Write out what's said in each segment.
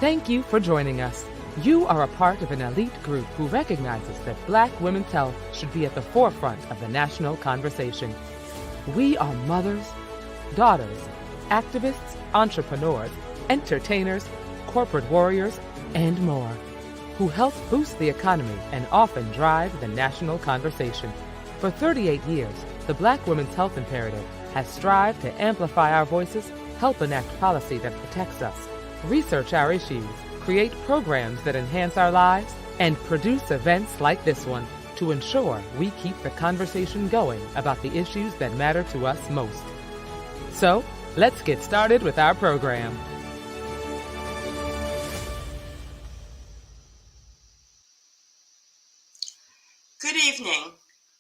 Thank you for joining us. You are a part of an elite group who recognizes that Black women's health should be at the forefront of the national conversation. We are mothers, daughters, activists, entrepreneurs, entertainers, corporate warriors, and more, who help boost the economy and often drive the national conversation. For 38 years, the Black Women's Health Imperative has strived to amplify our voices, help enact policy that protects us, research our issues, create programs that enhance our lives, and produce events like this one to ensure we keep the conversation going about the issues that matter to us most. So, let's get started with our program. Good evening.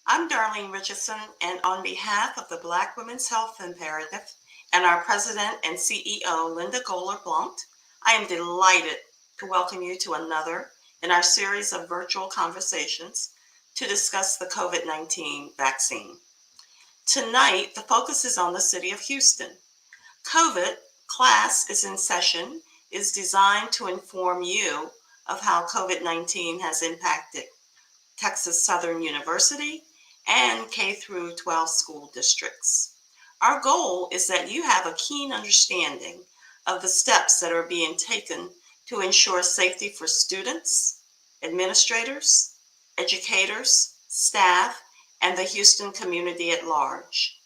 I'm Darlene Richardson, and on behalf of the Black Women's Health Imperative and our President and CEO, Linda Goler-Blount, I am delighted to welcome you to another in our series of virtual conversations to discuss the COVID-19 vaccine. Tonight, the focus is on the city of Houston. COVID, class is in session, is designed to inform you of how COVID-19 has impacted Texas Southern University and K-12 school districts. Our goal is that you have a keen understanding of the steps that are being taken to ensure safety for students, administrators, educators, staff, and the Houston community at large.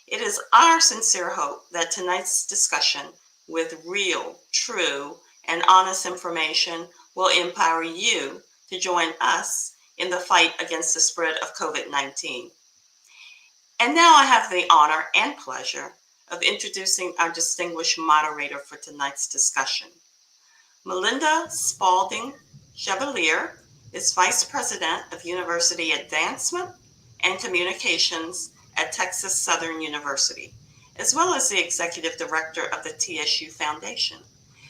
It is our sincere hope that tonight's discussion with real, true, and honest information will empower you to join us in the fight against the spread of COVID-19. And now I have the honor and pleasure of introducing our distinguished moderator for tonight's discussion. Melinda Spalding Chevalier is Vice President of University Advancement and Communications at Texas Southern University, as well as the Executive Director of the TSU Foundation.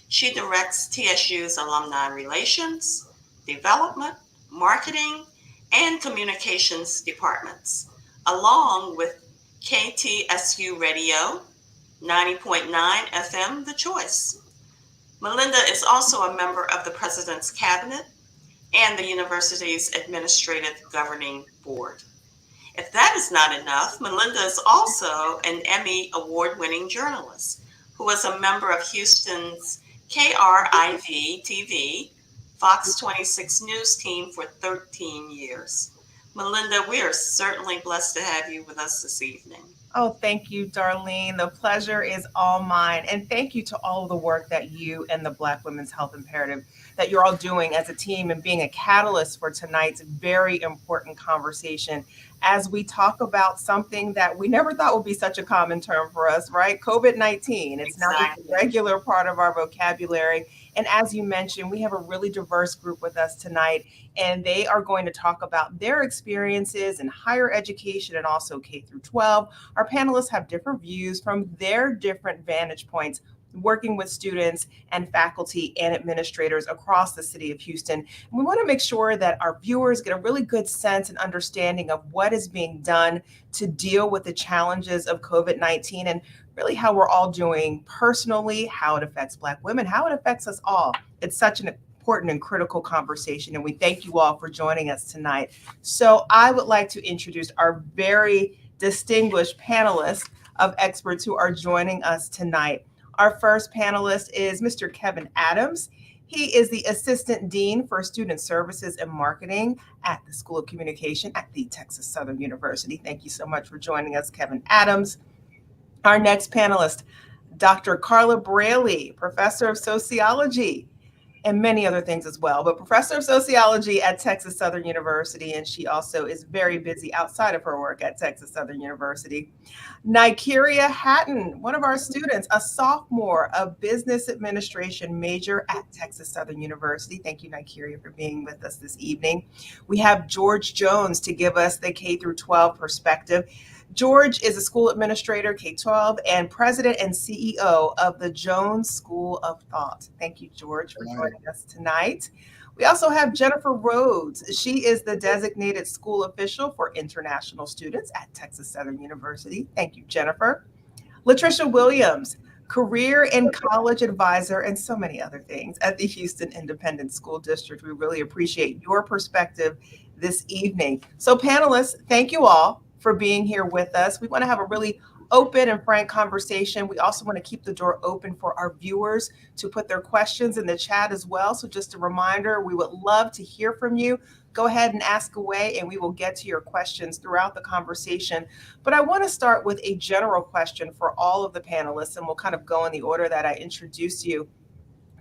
She directs TSU's alumni relations, development, marketing, and communications departments, along with KTSU Radio, 90.9 FM, The Choice. Melinda is also a member of the President's Cabinet and the university's Administrative Governing Board. If that is not enough, Melinda is also an Emmy award-winning journalist who was a member of Houston's KRIV TV, Fox 26 News team for 13 years. Melinda, we are certainly blessed to have you with us this evening. Oh, thank you, Darlene. The pleasure is all mine. And thank you to all of the work that you and the Black Women's Health Imperative that you're all doing as a team and being a catalyst for tonight's very important conversation as we talk about something that we never thought would be such a common term for us, right? COVID-19. It's not just a regular part of our vocabulary. And as you mentioned, we have a really diverse group with us tonight, and they are going to talk about their experiences in higher education and also K-12. Our panelists have different views from their different vantage points, working with students and faculty and administrators across the city of Houston. And we want to make sure that our viewers get a really good sense and understanding of what is being done to deal with the challenges of COVID-19 and really how we're all doing personally, how it affects Black women, how it affects us all. It's such an important and critical conversation, and we thank you all for joining us tonight. So I would like to introduce our very distinguished panelists of experts who are joining us tonight. Our first panelist is Mr. Kevin Adams. He is the Assistant Dean for Student Services and Marketing at the School of Communication at the Texas Southern University. Thank you so much for joining us, Kevin Adams. Our next panelist, Dr. Carla Braley, Professor of Sociology and many other things as well, but Professor of Sociology at Texas Southern University, and she also is very busy outside of her work at Texas Southern University. Nikeria Hatton, one of our students, a sophomore, a business administration major at Texas Southern University. Thank you, Nikeria, for being with us this evening. We have George Jones to give us the K-12 perspective. George is a school administrator, K-12, and president and CEO of the Jones School of Thought. Thank you, George, for joining us tonight. We also have Jennifer Rhodes. She is the designated school official for international students at Texas Southern University. Thank you, Jennifer. Latricia Williams, career and college advisor, and so many other things at the Houston Independent School District. We really appreciate your perspective this evening. So panelists, thank you all for being here with us. We want to have a really open and frank conversation. We also want to keep the door open for our viewers to put their questions in the chat as well. So just a reminder, we would love to hear from you. Go ahead and ask away, and we will get to your questions throughout the conversation. But I want to start with a general question for all of the panelists, and we'll kind of go in the order that I introduced you.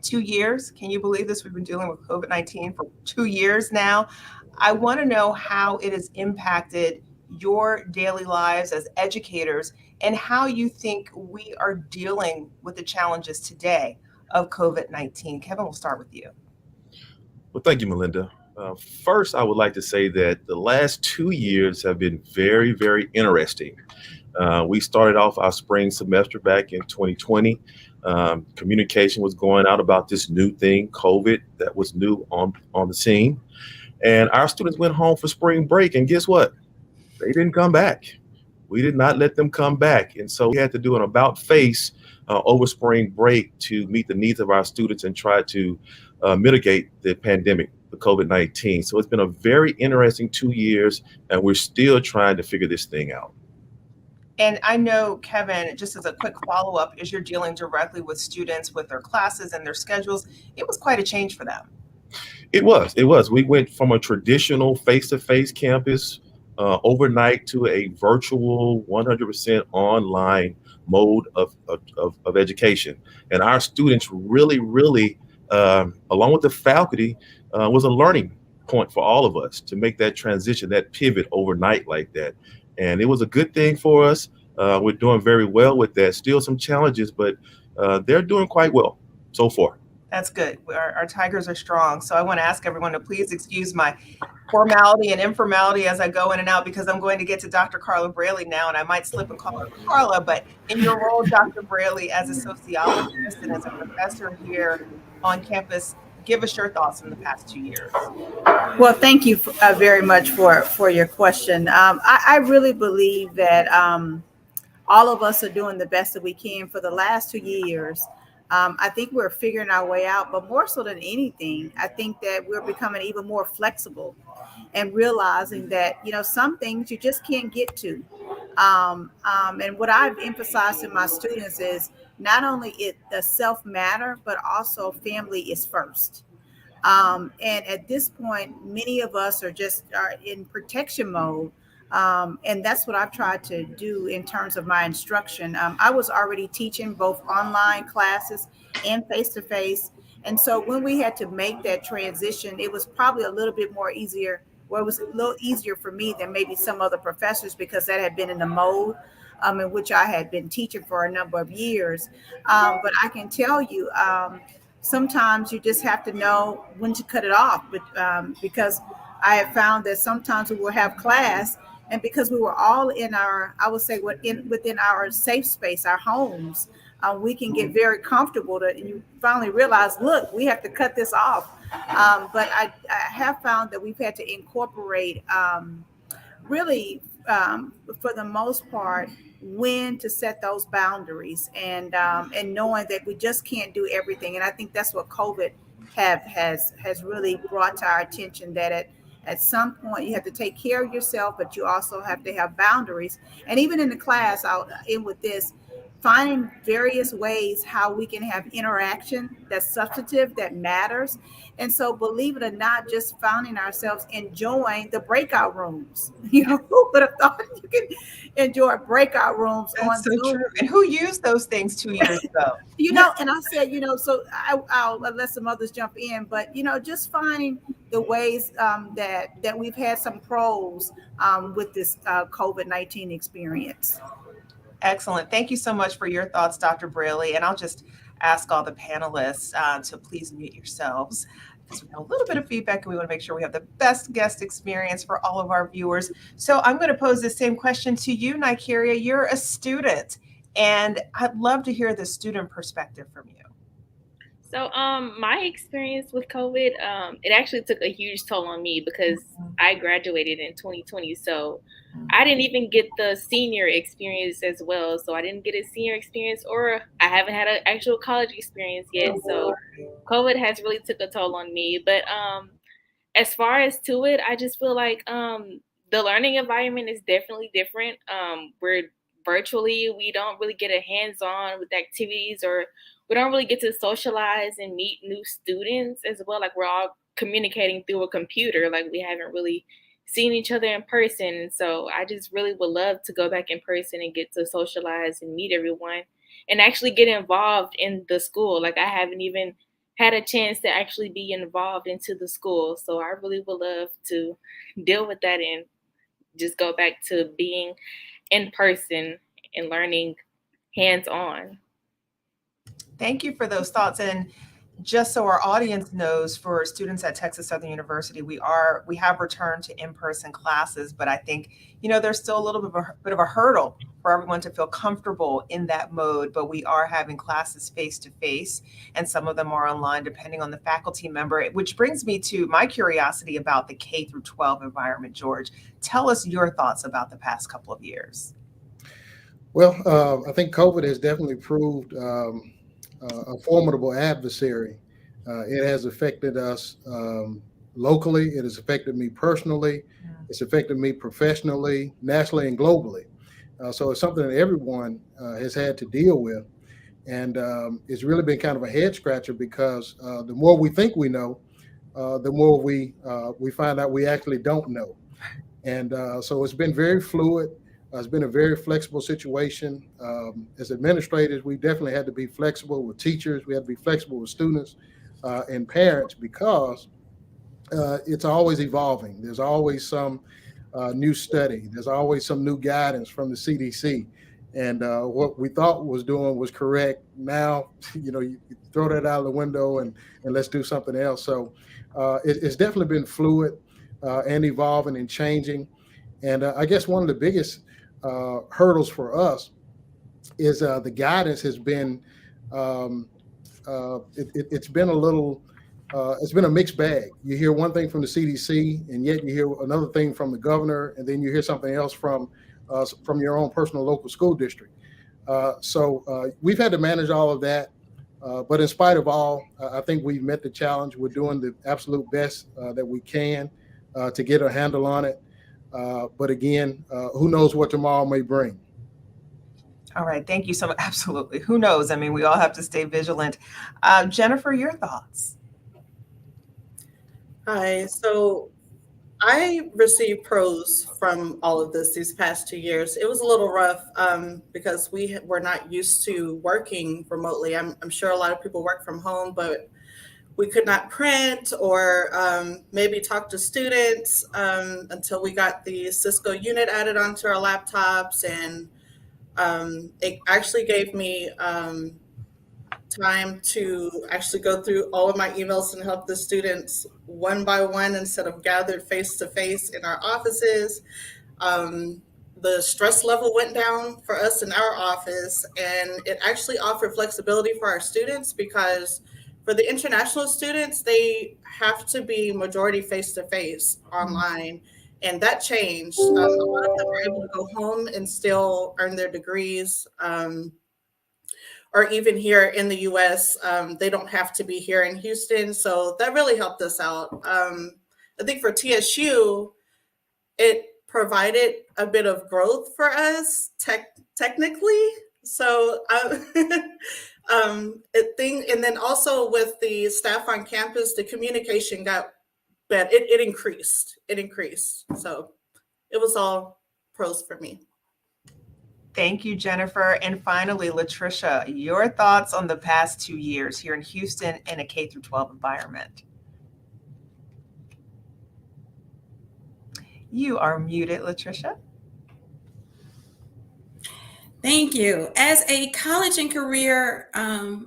2 years, can you believe this? We've been dealing with COVID-19 for 2 years now. I want to know how it has impacted your daily lives as educators and how you think we are dealing with the challenges today of COVID-19. Kevin, we'll start with you. Well, thank you, Melinda. First, I would like to say that the last 2 years have been very, very interesting. We started off our spring semester back in 2020. Communication was going out about this new thing, COVID, that was new on the scene. And our students went home for spring break, and guess what? They didn't come back. We did not let them come back. And so we had to do an about face over spring break to meet the needs of our students and try to mitigate the pandemic, the COVID-19. So it's been a very interesting 2 years, and we're still trying to figure this thing out. And I know, Kevin, just as a quick follow-up, as you're dealing directly with students with their classes and their schedules, it was quite a change for them. It was. We went from a traditional face-to-face campus overnight to a virtual 100% online mode of education. And our students really, along with the faculty, was a learning point for all of us to make that transition, that pivot overnight like that. And it was a good thing for us. We're doing very well with that. Still some challenges, but they're doing quite well so far. That's good. Our Tigers are strong. So I want to ask everyone to please excuse my formality and informality as I go in and out, because I'm going to get to Dr. Carla Braley now, and I might slip and call her Carla, but in your role, Dr. Braley, as a sociologist and as a professor here on campus, give us your thoughts in the past 2 years. Well, thank you very much for your question. I really believe that all of us are doing the best that we can for the last 2 years. I think we're figuring our way out, but more so than anything, I think that we're becoming even more flexible and realizing that, some things you just can't get to. And what I've emphasized to my students is not only the self matter, but also family is first. And at this point, many of us are in protection mode. And that's what I've tried to do in terms of my instruction. I was already teaching both online classes and face-to-face. And so when we had to make that transition, it was probably a little bit more easier. Well, it was a little easier for me than maybe some other professors, because that had been in the mode in which I had been teaching for a number of years. But I can tell you, sometimes you just have to know when to cut it off. But because I have found that sometimes we will have class, and because we were all in our, I would say, within our safe space, our homes, we can get very comfortable and you finally realize, look, we have to cut this off. But I have found that we've had to incorporate really, for the most part, when to set those boundaries and knowing that we just can't do everything. And I think that's what COVID has really brought to our attention, that at some point you have to take care of yourself, but you also have to have boundaries. And even in the class, I'll end with this, finding various ways how we can have interaction that's substantive, that matters. And so, believe it or not, just finding ourselves enjoying the breakout rooms. Who would have thought you could enjoy breakout rooms on so Zoom? True. And who used those things 2 years ago? And I said, so I'll let some others jump in, but, just finding the ways that we've had some pros with this COVID-19 experience. Excellent. Thank you so much for your thoughts, Dr. Braley. And I'll just ask all the panelists to please mute yourselves, because we have a little bit of feedback and we want to make sure we have the best guest experience for all of our viewers. So I'm going to pose the same question to you, Nikeria. You're a student, and I'd love to hear the student perspective from you. So, my experience with COVID, it actually took a huge toll on me because I graduated in 2020. So, I didn't even get the senior experience as well. So, I didn't get a senior experience, or I haven't had an actual college experience yet. So, COVID has really took a toll on me. But as far as to it, I just feel like the learning environment is definitely different. We're virtually, we don't really get a hands-on with activities, or we don't really get to socialize and meet new students as well. Like we're all communicating through a computer. Like we haven't really seen each other in person. And so I just really would love to go back in person and get to socialize and meet everyone and actually get involved in the school. Like I haven't even had a chance to actually be involved into the school. So I really would love to deal with that and just go back to being in person and learning hands on. Thank you for those thoughts. And just so our audience knows, for students at Texas Southern University, we have returned to in-person classes, but I think, there's still a little bit of a hurdle for everyone to feel comfortable in that mode, but we are having classes face to face, and some of them are online depending on the faculty member, which brings me to my curiosity about the K through 12 environment. George, tell us your thoughts about the past couple of years. Well, I think COVID has definitely proved a formidable adversary. It has affected us locally. It has affected me personally. It's affected me professionally, nationally, and globally. So it's something that everyone has had to deal with. And it's really been kind of a head scratcher because the more we think we know, the more we find out we actually don't know. And so it's been very fluid. It's been a very flexible situation. As administrators, we definitely had to be flexible with teachers. We had to be flexible with students and parents because it's always evolving. There's always some new study. There's always some new guidance from the CDC. And what we thought was doing was correct. Now, you throw that out of the window and let's do something else. So it's definitely been fluid and evolving and changing. And I guess one of the biggest hurdles for us is the guidance has been it's been a little it's been a mixed bag. You hear one thing from the CDC, and yet you hear another thing from the governor, and then you hear something else from your own personal local school district. So we've had to manage all of that. But in spite of all, I think we've met the challenge. We're doing the absolute best that we can to get a handle on it. But again, who knows what tomorrow may bring. All right. Thank you so much. Absolutely. Who knows? I mean, we all have to stay vigilant. Jennifer, your thoughts? Hi. So I received pros from all of this these past 2 years. It was a little rough because we were not used to working remotely. I'm sure a lot of people work from home, but we could not print or maybe talk to students until we got the Cisco unit added onto our laptops. And it actually gave me time to actually go through all of my emails and help the students one by one instead of gathered face to face in our offices. The stress level went down for us in our office, and it actually offered flexibility for our students because for the international students, they have to be majority face to face online. And that changed. A lot of them were able to go home and still earn their degrees. Or even here in the US, they don't have to be here in Houston. So that really helped us out. I think for TSU, it provided a bit of growth for us technically. So and then also with the staff on campus, the communication got better. It increased. So it was all pros for me. Thank you, Jennifer. And finally, Latricia, your thoughts on the past 2 years here in Houston in a K through 12 environment. You are muted, Latricia. Thank you. As a college and career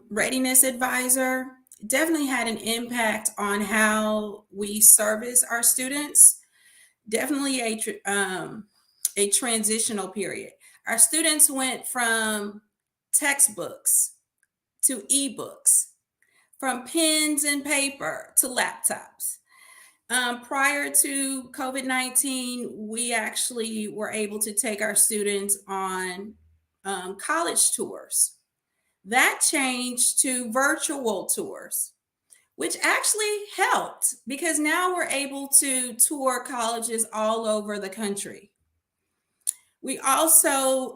readiness advisor, definitely had an impact on how we service our students. Definitely a transitional period. Our students went from textbooks to ebooks, from pens and paper to laptops. Prior to COVID-19, we actually were able to take our students on college tours. That changed to virtual tours, which actually helped because now we're able to tour colleges all over the country. We also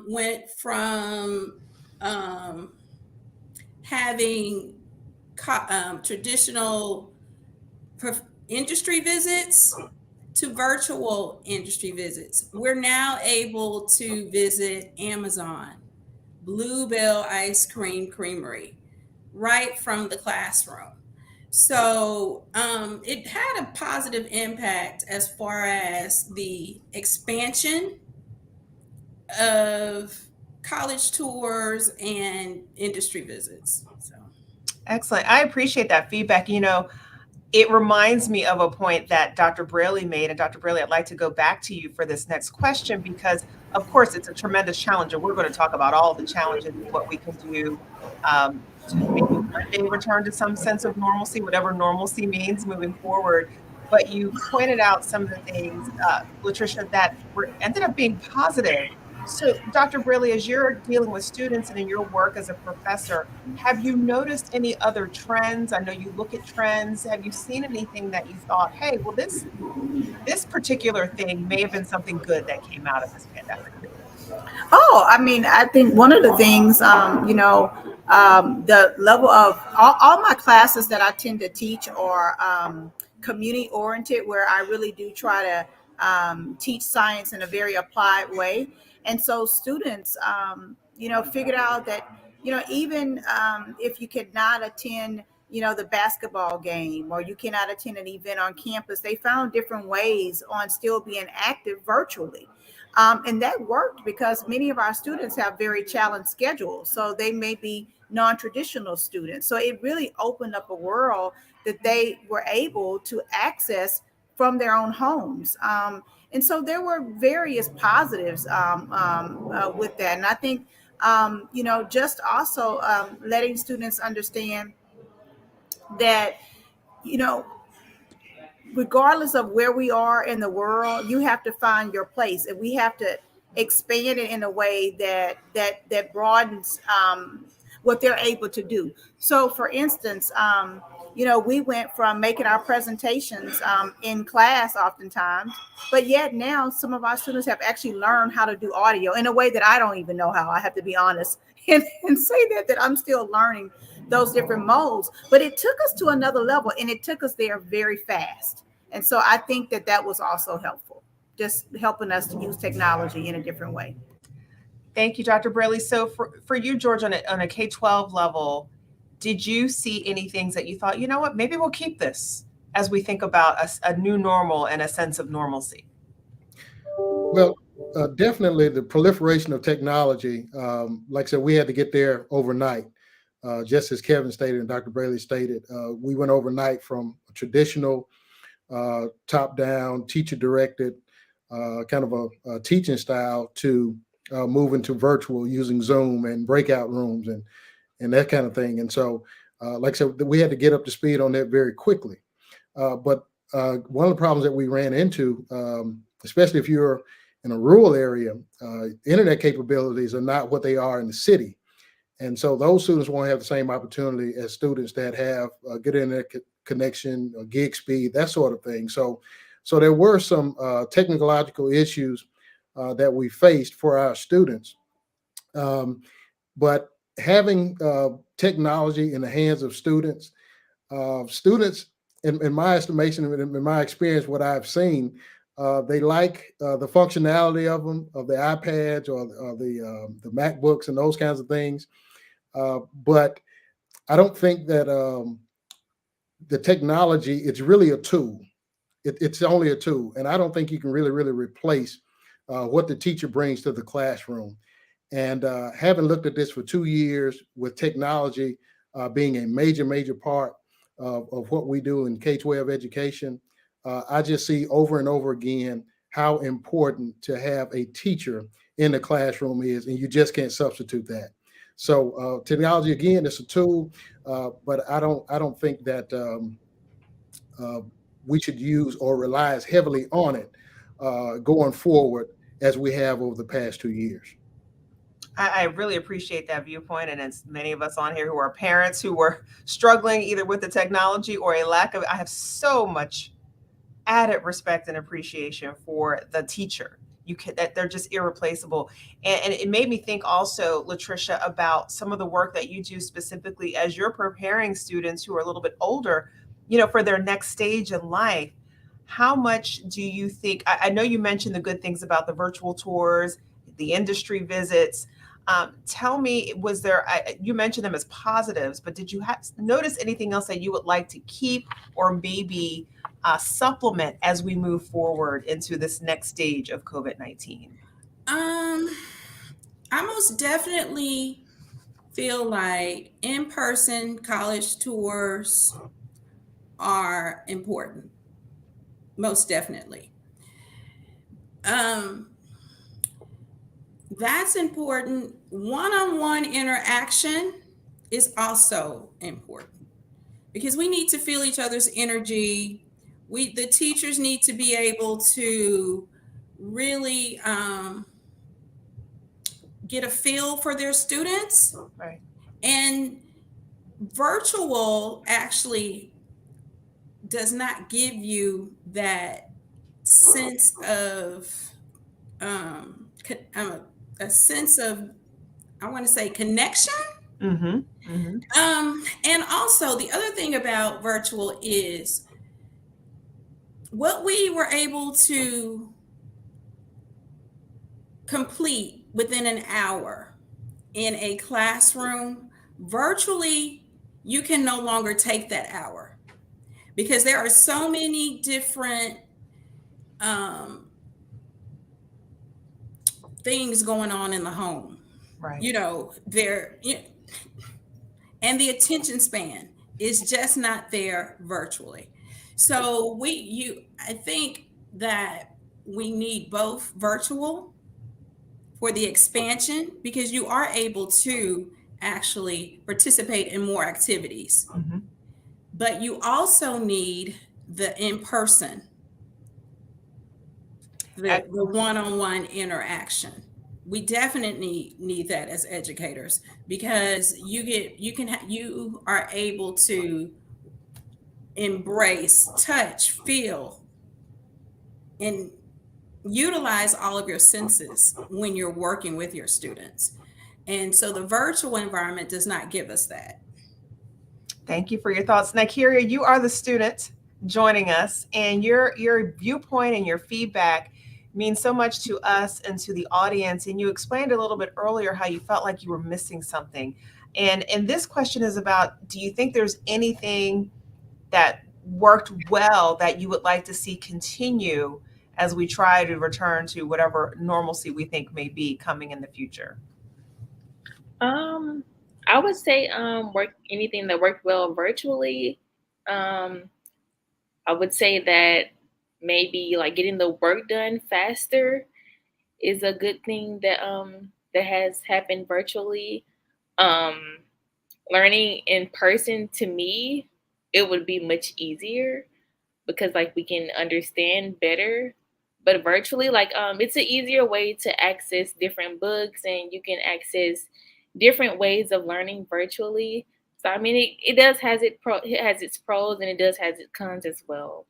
went from having traditional industry visits to virtual industry visits. We're now able to visit Amazon, Bluebell Ice Cream Creamery, right from the classroom. So it had a positive impact as far as the expansion of college tours and industry visits. So Excellent. I appreciate that feedback. It reminds me of a point that Dr. Braley made. And Dr. Braley, I'd like to go back to you for this next question because, of course, it's a tremendous challenge. And we're going to talk about all the challenges and what we can do to maybe one day return to some sense of normalcy, whatever normalcy means moving forward. But you pointed out some of the things, Latricia, that ended up being positive. So, Dr. Braley, as you're dealing with students and in your work as a professor, have you noticed any other trends? I know you look at trends. Have you seen anything that you thought, hey, well, this particular thing may have been something good that came out of this pandemic? Oh, I mean, I think one of the things, the level of all my classes that I tend to teach are community oriented, where I really do try to teach science in a very applied way. And so students, figured out that, even if you could not attend, the basketball game, or you cannot attend an event on campus, they found different ways on still being active virtually. And that worked because many of our students have very challenged schedules. So they may be non-traditional students. So it really opened up a world that they were able to access from their own homes. And so there were various positives with that. And I think, just also letting students understand that, regardless of where we are in the world, you have to find your place, and we have to expand it in a way that broadens what they're able to do. So, for instance, we went from making our presentations in class oftentimes, but yet now some of our students have actually learned how to do audio in a way that I don't even know how. I have to be honest and say that I'm still learning those different modes, but it took us to another level, and it took us there very fast. And so I think that was also helpful, just helping us to use technology in a different way. Thank you, Dr. Braley. So for you, George, on a K-12 level, did you see any things that you thought, you know what, maybe we'll keep this as we think about a new normal and a sense of normalcy? Well, definitely the proliferation of technology. Like I said, we had to get there overnight. Just as Kevin stated and Dr. Braley stated, we went overnight from a traditional top-down, teacher-directed kind of a teaching style to moving to virtual using Zoom and breakout rooms and that kind of thing. And so, like I said, we had to get up to speed on that very quickly. But one of the problems that we ran into, especially if you're in a rural area, internet capabilities are not what they are in the city. And so those students won't have the same opportunity as students that have a good internet connection, gig speed, that sort of thing. So there were some technological issues that we faced for our students. But having technology in the hands of students, in my estimation, in my experience, what I've seen, they like the functionality of them, of the iPads or the MacBooks and those kinds of things. But I don't think that the technology, it's really a tool. It's only a tool. And I don't think you can really replace what the teacher brings to the classroom. And having looked at this for 2 years with technology being a major part of what we do in K-12 education, I just see over and over again how important to have a teacher in the classroom is, and you just can't substitute that. So technology, again, it's a tool, but I don't think that we should use or rely as heavily on it going forward as we have over the past 2 years. I really appreciate that viewpoint. And as many of us on here who are parents who were struggling either with the technology or a lack of, I have so much added respect and appreciation for the teacher. That they're just irreplaceable. And it made me think also, Latricia, about some of the work that you do specifically as you're preparing students who are a little bit older, for their next stage in life. How much do you think, I know you mentioned the good things about the virtual tours, the industry visits. Tell me, you mentioned them as positives, but did you notice anything else that you would like to keep or maybe supplement as we move forward into this next stage of COVID-19? I most definitely feel like in-person college tours are important. Most definitely. That's important. One-on-one interaction is also important because we need to feel each other's energy. The teachers need to be able to really get a feel for their students. Right. And virtual actually does not give you that sense of a sense of, I want to say, connection. Mm-hmm. Mm-hmm. And also the other thing about virtual is what we were able to complete within an hour in a classroom, virtually, you can no longer take that hour because there are so many different things going on in the home. Right. And the attention span is just not there virtually. So I think that we need both virtual for the expansion because you are able to actually participate in more activities. Mm-hmm. But you also need the in-person, the one-on-one interaction. We definitely need that as educators because you are able to embrace, touch, feel, and utilize all of your senses when you're working with your students. And so the virtual environment does not give us that. Thank you for your thoughts. Nakiria, you are the student joining us, and your viewpoint and your feedback means so much to us and to the audience. And you explained a little bit earlier how you felt like you were missing something. And this question is about, do you think there's anything that worked well that you would like to see continue as we try to return to whatever normalcy we think may be coming in the future? I would say anything that worked well virtually. I would say that maybe like getting the work done faster is a good thing that that has happened virtually. Learning in person, to me, it would be much easier because like we can understand better. But virtually, like it's an easier way to access different books and you can access different ways of learning virtually. So I mean, it has its pros and it does has its cons as well.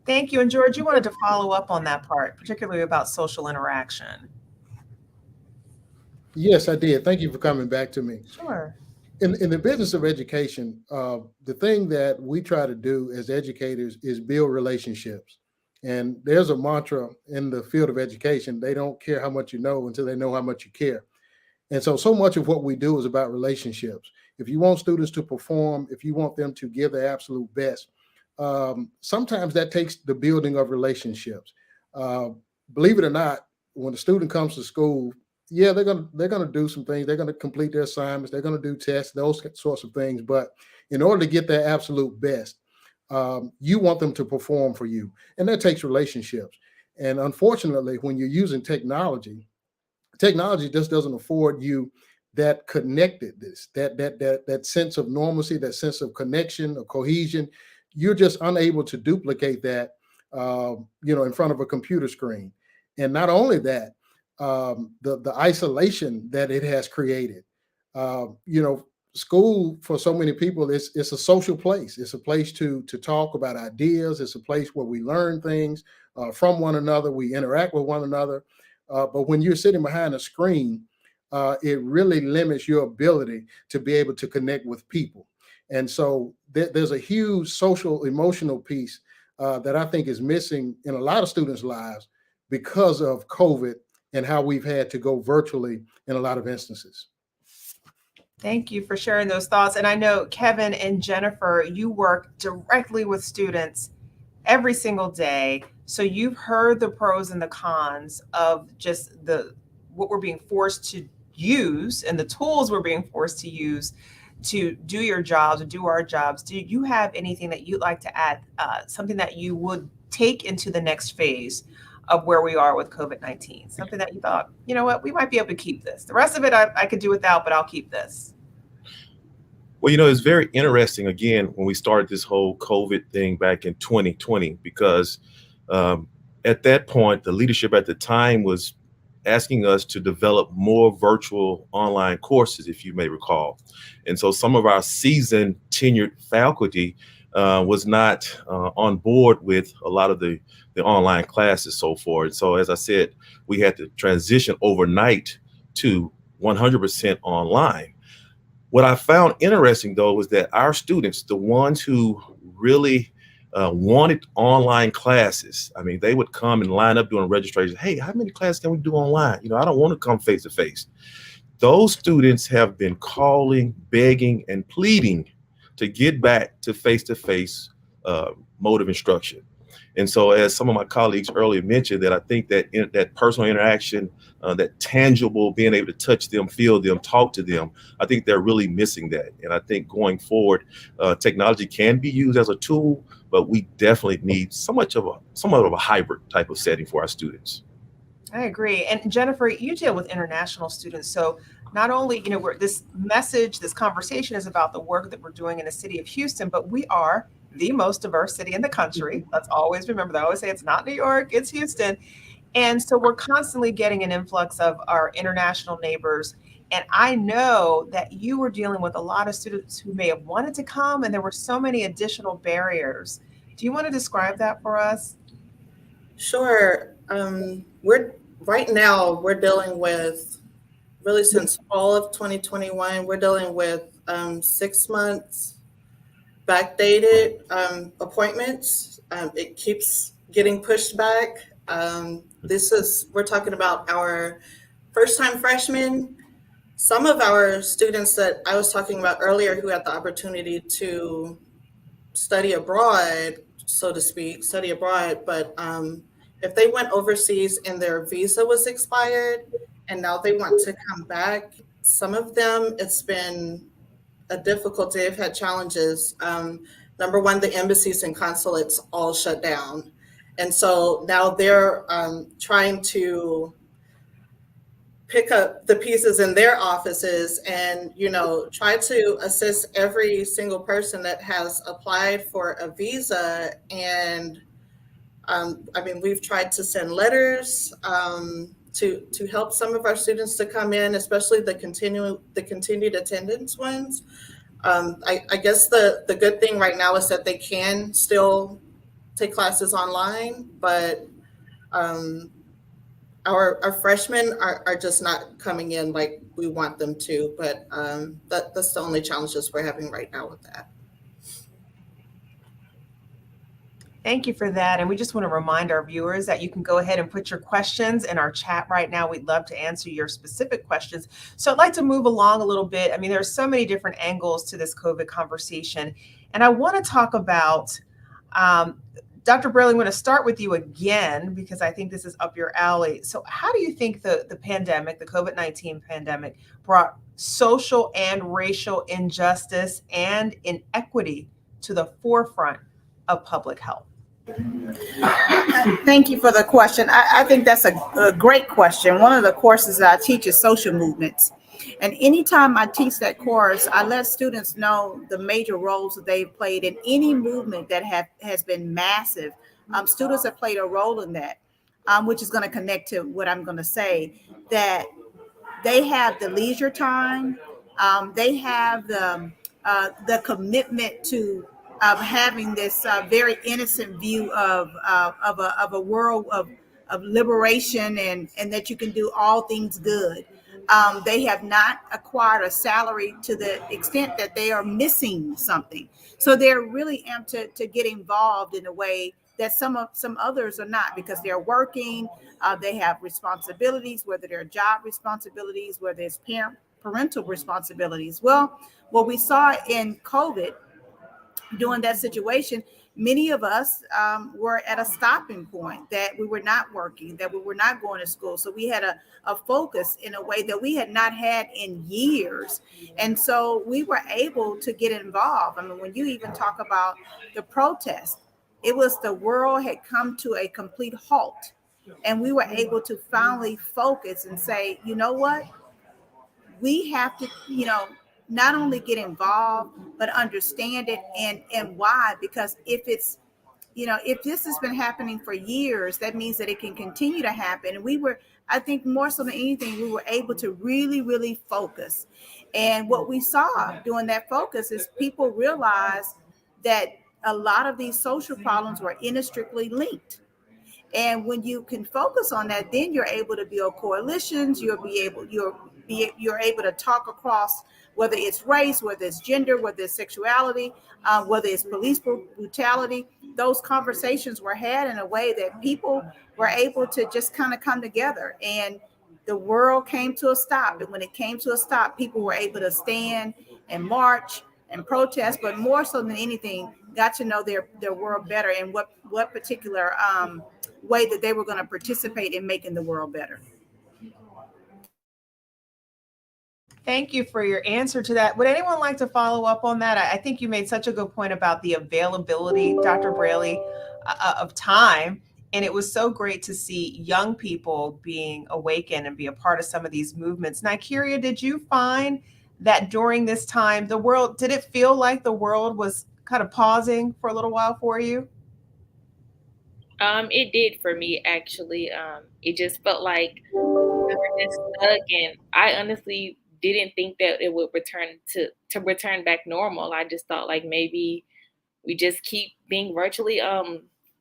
Thank you. And George, you wanted to follow up on that part, particularly about social interaction. Yes, I did. Thank you for coming back to me. Sure. In the business of education, the thing that we try to do as educators is build relationships. And there's a mantra in the field of education: they don't care how much you know until they know how much you care. And so much of what we do is about relationships. If you want students to perform, if you want them to give their absolute best, sometimes that takes the building of relationships. Believe it or not, when a student comes to school, yeah, they're gonna do some things. They're gonna complete their assignments. They're gonna do tests, those sorts of things. But in order to get their absolute best, you want them to perform for you, and that takes relationships. And unfortunately, when you're using technology just doesn't afford you that connectedness, that sense of normalcy, that sense of connection, of cohesion. You're just unable to duplicate that, in front of a computer screen. And not only that, the isolation that it has created. School for so many people it's a social place. It's a place to talk about ideas. It's a place where we learn things from one another. We interact with one another. But when you're sitting behind a screen, it really limits your ability to be able to connect with people. And so there's a huge social emotional piece that I think is missing in a lot of students' lives because of COVID and how we've had to go virtually in a lot of instances. Thank you for sharing those thoughts. And I know, Kevin and Jennifer, you work directly with students every single day. So you've heard the pros and the cons of just what we're being forced to use and the tools we're being forced to use to do your jobs, or do our jobs. Do you have anything that you'd like to add, something that you would take into the next phase of where we are with COVID-19? Something that you thought, you know what, we might be able to keep this. The rest of it I could do without, but I'll keep this. Well, it's very interesting, again, when we started this whole COVID thing back in 2020, because at that point, the leadership at the time was asking us to develop more virtual online courses, if you may recall. And so some of our seasoned tenured faculty was not on board with a lot of the online classes so forth. And so, as I said, we had to transition overnight to 100% online. What I found interesting, though, was that our students, the ones who really wanted online classes, I mean, they would come and line up doing registration. Hey, how many classes can we do online? I don't want to come face to face. Those students have been calling, begging, and pleading to get back to face-to-face mode of instruction. And so, as some of my colleagues earlier mentioned, that I think that that personal interaction, that tangible, being able to touch them, feel them, talk to them, I think they're really missing that. And I think going forward, technology can be used as a tool, but we definitely need somewhat of a hybrid type of setting for our students. I agree. And Jennifer, you deal with international students. So not only, this conversation is about the work that we're doing in the city of Houston, but we are the most diverse city in the country. Let's always remember that. I always say it's not New York, it's Houston. And so we're constantly getting an influx of our international neighbors. And I know that you were dealing with a lot of students who may have wanted to come, and there were so many additional barriers. Do you want to describe that for us? Sure. Right now we're dealing with, really since fall of 2021, we're dealing with 6 months backdated appointments. It keeps getting pushed back. We're talking about our first-time freshmen. Some of our students that I was talking about earlier who had the opportunity to study abroad, so to speak, but if they went overseas and their visa was expired and now they want to come back, some of them, it's been a difficulty. They've had challenges. Number one, the embassies and consulates all shut down. And so now they're trying to pick up the pieces in their offices and, try to assist every single person that has applied for a visa. And we've tried to send letters to help some of our students to come in, especially the continued attendance ones. I guess the good thing right now is that they can still take classes online, but our freshmen are just not coming in like we want them to. But that's the only challenges we're having right now with that. Thank you for that. And we just want to remind our viewers that you can go ahead and put your questions in our chat right now. We'd love to answer your specific questions. So I'd like to move along a little bit. I mean, there's so many different angles to this COVID conversation. And I want to talk about, Dr. Braley, I'm going to start with you again, because I think this is up your alley. So how do you think the pandemic, the COVID-19 pandemic, brought social and racial injustice and inequity to the forefront of public health? Thank you for the question. I think that's a great question. One of the courses that I teach is social movements. And anytime I teach that course, I let students know the major roles that they've played in any movement that has been massive. Students have played a role in that, which is going to connect to what I'm going to say, that they have the leisure time, they have the commitment to having this very innocent view of a world of liberation, and that you can do all things good. They have not acquired a salary to the extent that they are missing something. So they're really amped to get involved in a way that some others are not, because they're working, they have responsibilities, whether they're job responsibilities, whether it's parental responsibilities. Well, what we saw in COVID during that situation, many of us were at a stopping point, that we were not working, that we were not going to school. So we had a focus in a way that we had not had in years. And so we were able to get involved. I mean, when you even talk about the protest, it was the world had come to a complete halt. And we were able to finally focus and say, you know what? We have to, not only get involved, but understand it, and why. Because if this has been happening for years, that means that it can continue to happen. And I think more so than anything, we were able to really, really focus. And what we saw during that focus is people realized that a lot of these social problems were inextricably linked. And when you can focus on that, then you're able to build coalitions. You're able to talk across, whether it's race, whether it's gender, whether it's sexuality, whether it's police brutality. Those conversations were had in a way that people were able to just kind of come together, and the world came to a stop. And when it came to a stop, people were able to stand and march and protest, but more so than anything, got to know their world better, and what particular way that they were going to participate in making the world better. Thank you for your answer to that. Would anyone like to follow up on that? I think you made such a good point about the availability, Dr. Braley, of time. And it was so great to see young people being awakened and be a part of some of these movements. Nikeria, did you find that during this time, did it feel like the world was kind of pausing for a little while for you? It did for me, actually. It just felt like we were just stuck, and I honestly didn't think that it would return back normal. I just thought like maybe we just keep being virtually,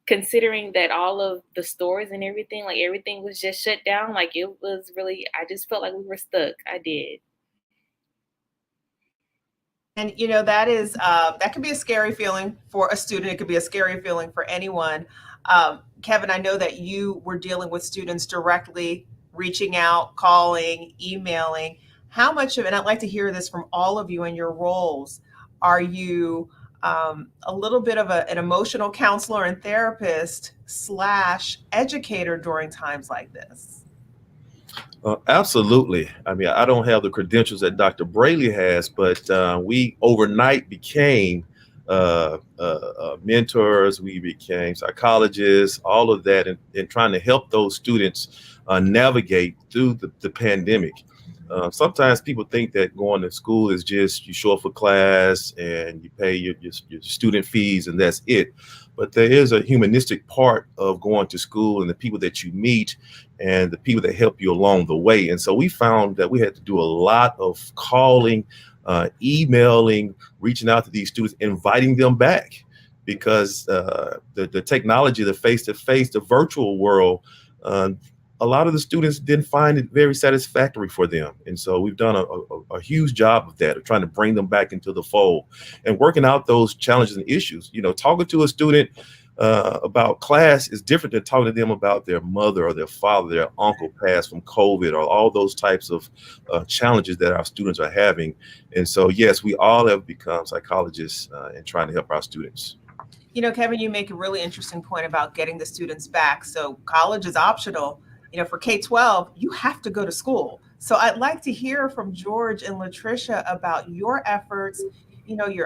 considering that all of the stores and everything, like everything was just shut down. Like it was really, I just felt like we were stuck. I did. And that could be a scary feeling for a student. It could be a scary feeling for anyone. Kevin, I know that you were dealing with students directly, reaching out, calling, emailing. How much of, and I'd like to hear this from all of you in your roles, are you a little bit of an emotional counselor and therapist / educator during times like this? Absolutely. I mean, I don't have the credentials that Dr. Braley has, but we overnight became mentors. We became psychologists, all of that, and trying to help those students navigate through the pandemic. Sometimes people think that going to school is just you show up for class and you pay your student fees and that's it. But there is a humanistic part of going to school and the people that you meet and the people that help you along the way. And so we found that we had to do a lot of calling, emailing, reaching out to these students, inviting them back, because the technology, the face-to-face, the virtual world, a lot of the students didn't find it very satisfactory for them. And so we've done a huge job of that, of trying to bring them back into the fold and working out those challenges and issues. Talking to a student about class is different than talking to them about their mother or their father, their uncle passed from COVID, or all those types of challenges that our students are having. And so, yes, we all have become psychologists in trying to help our students. Kevin, you make a really interesting point about getting the students back. So college is optional. For K-12, you have to go to school. So I'd like to hear from George and Latricia about your efforts.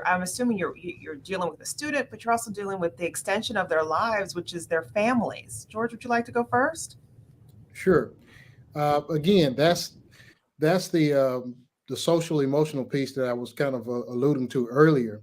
I'm assuming you're dealing with a student, but you're also dealing with the extension of their lives, which is their families. George, would you like to go first? Sure. Again, that's the the social emotional piece that I was kind of alluding to earlier,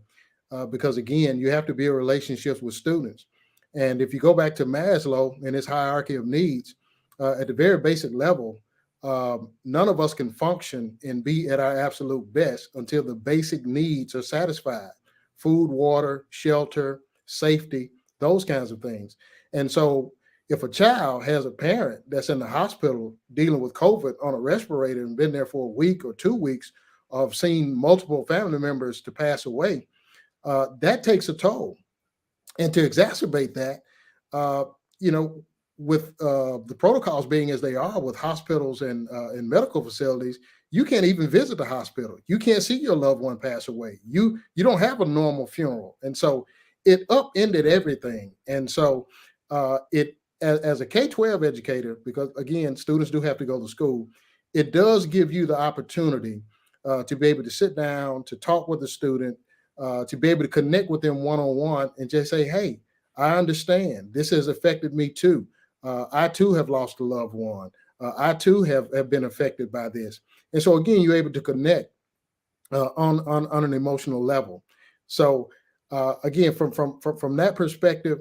because again, you have to build relationships with students. And if you go back to Maslow and his hierarchy of needs, at the very basic level, none of us can function and be at our absolute best until the basic needs are satisfied: food, water, shelter, safety, those kinds of things. And so if a child has a parent that's in the hospital dealing with COVID on a respirator and been there for a week or 2 weeks, of seeing multiple family members to pass away, that takes a toll. And to exacerbate that, uh, you know, with the protocols being as they are with hospitals and medical facilities, you can't even visit the hospital. You can't see your loved one pass away. You don't have a normal funeral, and so it upended everything. And so it as a K-12 educator, because again, students do have to go to school, it does give you the opportunity to be able to sit down, to talk with the student, to be able to connect with them one-on-one and just say, hey, I understand. This has affected me too. I too have lost a loved one. I too have been affected by this. And so again, you're able to connect on an emotional level. So again, from that perspective,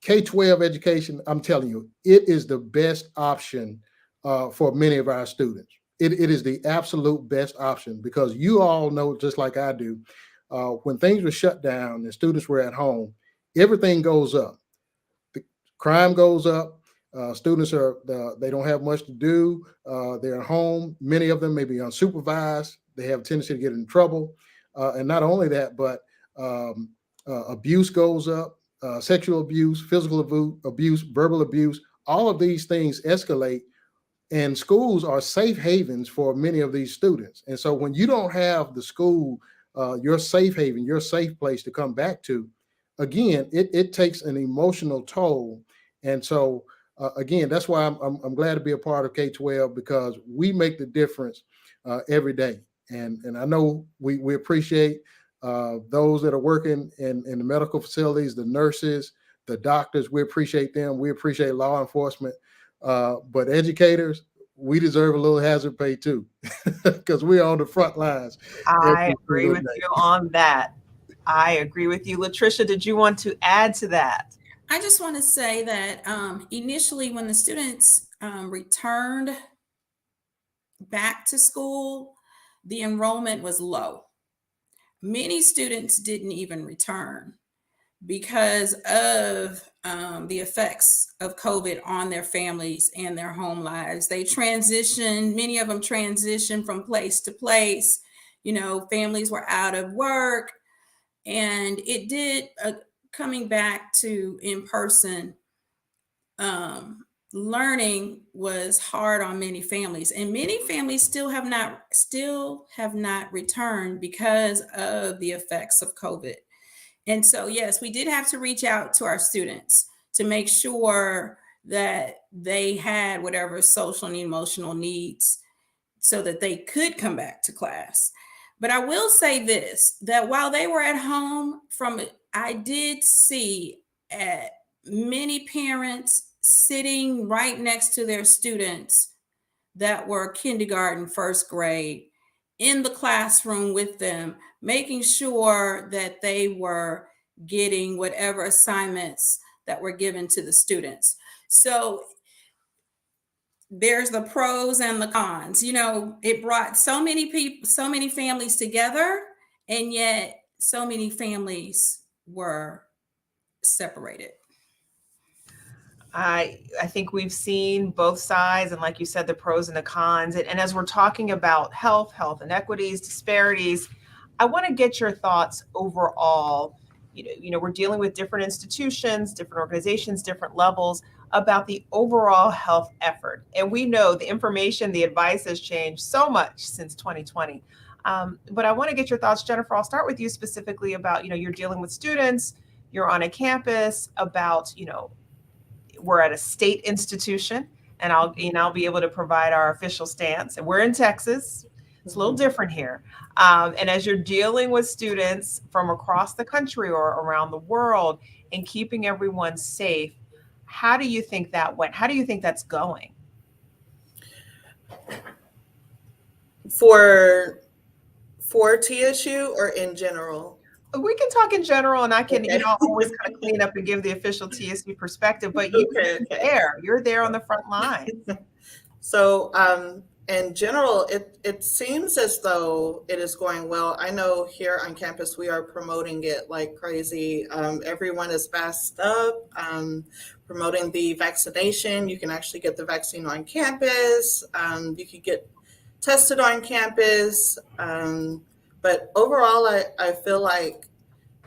K-12 education, I'm telling you, it is the best option for many of our students. It is the absolute best option, because you all know, just like I do, when things were shut down and students were at home, everything goes up. The crime goes up. Students they don't have much to do. They're at home. Many of them may be unsupervised. They have a tendency to get in trouble. And not only that, but abuse goes up. Sexual abuse, physical abuse, verbal abuse, all of these things escalate, and schools are safe havens for many of these students. And so when you don't have the school, your safe haven, your safe place to come back to, again, it takes an emotional toll. And so again, that's why I'm glad to be a part of K-12, because we make the difference every day. And I know we appreciate those that are working in the medical facilities, the nurses, the doctors. We appreciate them. We appreciate law enforcement. But educators, we deserve a little hazard pay too, because we're on the front lines. I agree with you on that. I agree with you. Latricia, did you want to add to that? I just want to say that initially, when the students returned back to school, the enrollment was low. Many students didn't even return because of the effects of COVID on their families and their home lives. They transitioned, many of them transitioned from place to place. You know, families were out of work, and it did coming back to in-person learning was hard on many families, and many families still have not returned because of the effects of COVID. And so, yes, we did have to reach out to our students to make sure that they had whatever social and emotional needs so that they could come back to class. But I will say this, that while they were at home, I did see many parents sitting right next to their students that were kindergarten, first grade, in the classroom with them, making sure that they were getting whatever assignments that were given to the students. So there's the pros and the cons. You know, it brought so many people, so many families together, and yet so many families were separated. I think we've seen both sides, and like you said, the pros and the cons. And as we're talking about health inequities, disparities, I want to get your thoughts overall. You know, we're dealing with different institutions, different organizations, different levels, about the overall health effort. And we know the information, the advice has changed so much since 2020. But I want to get your thoughts, Jennifer. I'll start with you specifically about, you're dealing with students, you're on a campus, about, we're at a state institution, and I'll be able to provide our official stance. And we're in Texas. It's a little different here. And as you're dealing with students from across the country or around the world and keeping everyone safe, how do you think that went? How do you think that's going? For TSU or in general? We can talk in general, and I can, Okay. always kind of clean up and give the official TSU perspective, but you're there on the front line. So, in general, it seems as though it is going well. I know here on campus we are promoting it like crazy. Everyone is masked up, promoting the vaccination. You can actually get the vaccine on campus. You can get tested on campus. But overall, I feel like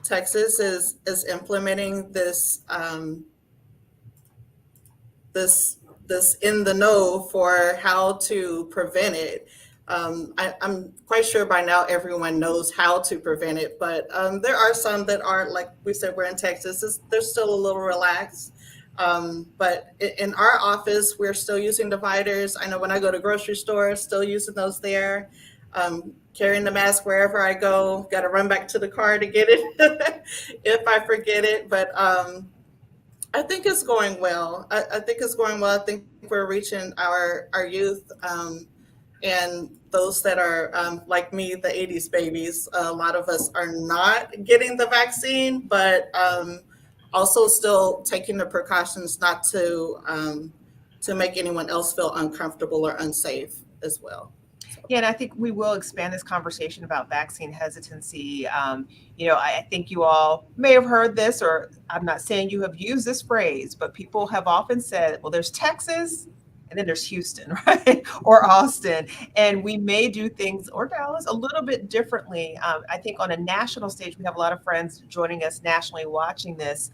Texas is implementing this this in the know for how to prevent it. I'm quite sure by now everyone knows how to prevent it, but there are some that aren't. Like we said, we're in Texas; they're still a little relaxed. But in our office, we're still using dividers. I know when I go to grocery stores, still using those there. Carrying the mask wherever I go. Got to run back to the car to get it if I forget it. But I think it's going well. I think it's going well. I think we're reaching our youth and those that are like me, the 80s babies. A lot of us are not getting the vaccine, but also still taking the precautions not to make anyone else feel uncomfortable or unsafe as well. Yeah, and I think we will expand this conversation about vaccine hesitancy. I think you all may have heard this, or I'm not saying you have used this phrase, but people have often said, well, there's Texas and then there's Houston, right? Or Austin. And we may do things, or Dallas, a little bit differently. I think on a national stage, we have a lot of friends joining us nationally watching this.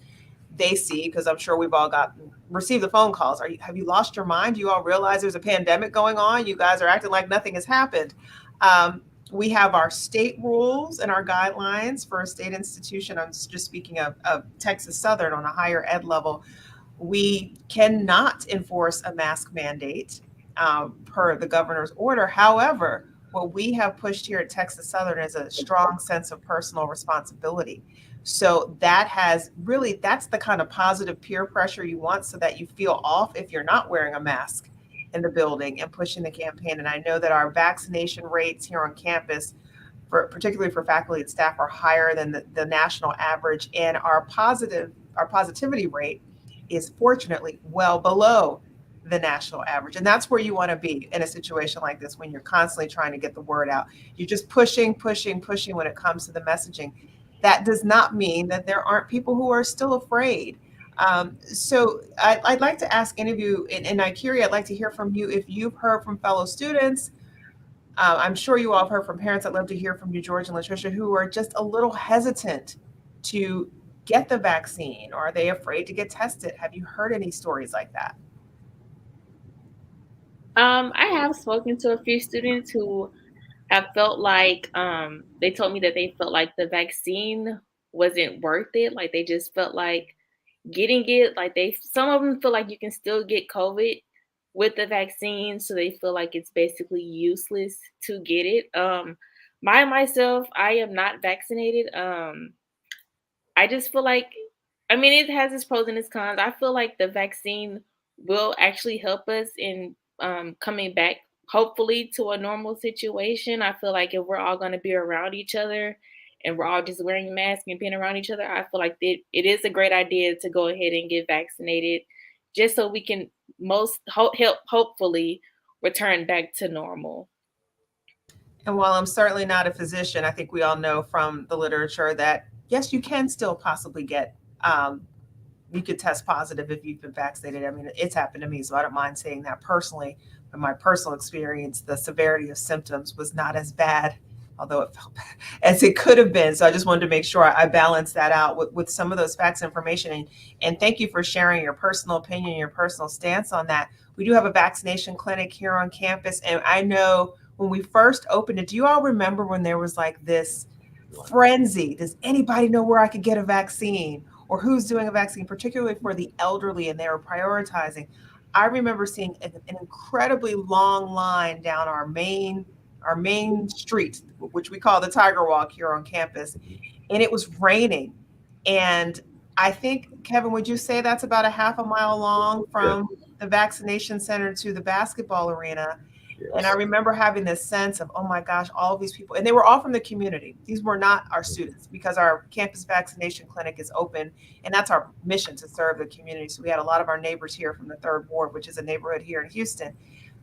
They see, because I'm sure we've all received the phone calls. Have you lost your mind? Do you all realize there's a pandemic going on? You guys are acting like nothing has happened. We have our state rules and our guidelines for a state institution. I'm just speaking of Texas Southern on a higher ed level. We cannot enforce a mask mandate per the governor's order. However, what we have pushed here at Texas Southern is a strong sense of personal responsibility. So that's the kind of positive peer pressure you want, so that you feel off if you're not wearing a mask in the building and pushing the campaign. And I know that our vaccination rates here on campus, particularly for faculty and staff, are higher than the national average. And our positivity rate is fortunately well below the national average. And that's where you want to be in a situation like this, when you're constantly trying to get the word out. You're just pushing when it comes to the messaging. That does not mean that there aren't people who are still afraid. So I'd like to ask any of you, and Ikiri, I'd like to hear from you if you've heard from fellow students. I'm sure you all have heard from parents. I'd love to hear from you, George and Latricia, who are just a little hesitant to get the vaccine, or are they afraid to get tested? Have you heard any stories like that? I have spoken to a few students who have felt like they told me that they felt like the vaccine wasn't worth it. Like they just felt like getting it. Like some of them feel like you can still get COVID with the vaccine, so they feel like it's basically useless to get it. Myself, I am not vaccinated. I just feel like, I mean, it has its pros and its cons. I feel like the vaccine will actually help us in coming back, hopefully, to a normal situation. I feel like if we're all going to be around each other and we're all just wearing masks and being around each other, I feel like it is a great idea to go ahead and get vaccinated, just so we can hopefully return back to normal. And while I'm certainly not a physician, I think we all know from the literature that, yes, you can still possibly get, you could test positive if you've been vaccinated. I mean, it's happened to me, so I don't mind saying that personally. In my personal experience, the severity of symptoms was not as bad, although it felt bad, as it could have been. So I just wanted to make sure I balanced that out with some of those facts and information. And thank you for sharing your personal opinion, your personal stance on that. We do have a vaccination clinic here on campus. And I know when we first opened it, do you all remember when there was like this frenzy? Does anybody know where I could get a vaccine, or who's doing a vaccine, particularly for the elderly, and they were prioritizing? I remember seeing an incredibly long line down our main street, which we call the Tiger Walk here on campus, and it was raining. And I think, Kevin, would you say that's about a half a mile long from the vaccination center to the basketball arena? And I remember having this sense of, oh my gosh, all of these people, and they were all from the community. These were not our students, because our campus vaccination clinic is open, and that's our mission, to serve the community. So we had a lot of our neighbors here from the 3rd Ward, which is a neighborhood here in Houston,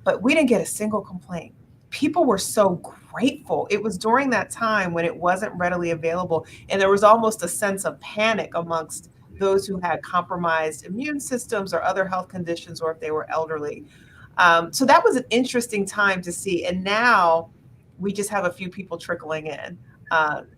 but we didn't get a single complaint. People were so grateful. It was during that time when it wasn't readily available, and there was almost a sense of panic amongst those who had compromised immune systems or other health conditions, or if they were elderly. So that was an interesting time to see. And now we just have a few people trickling in.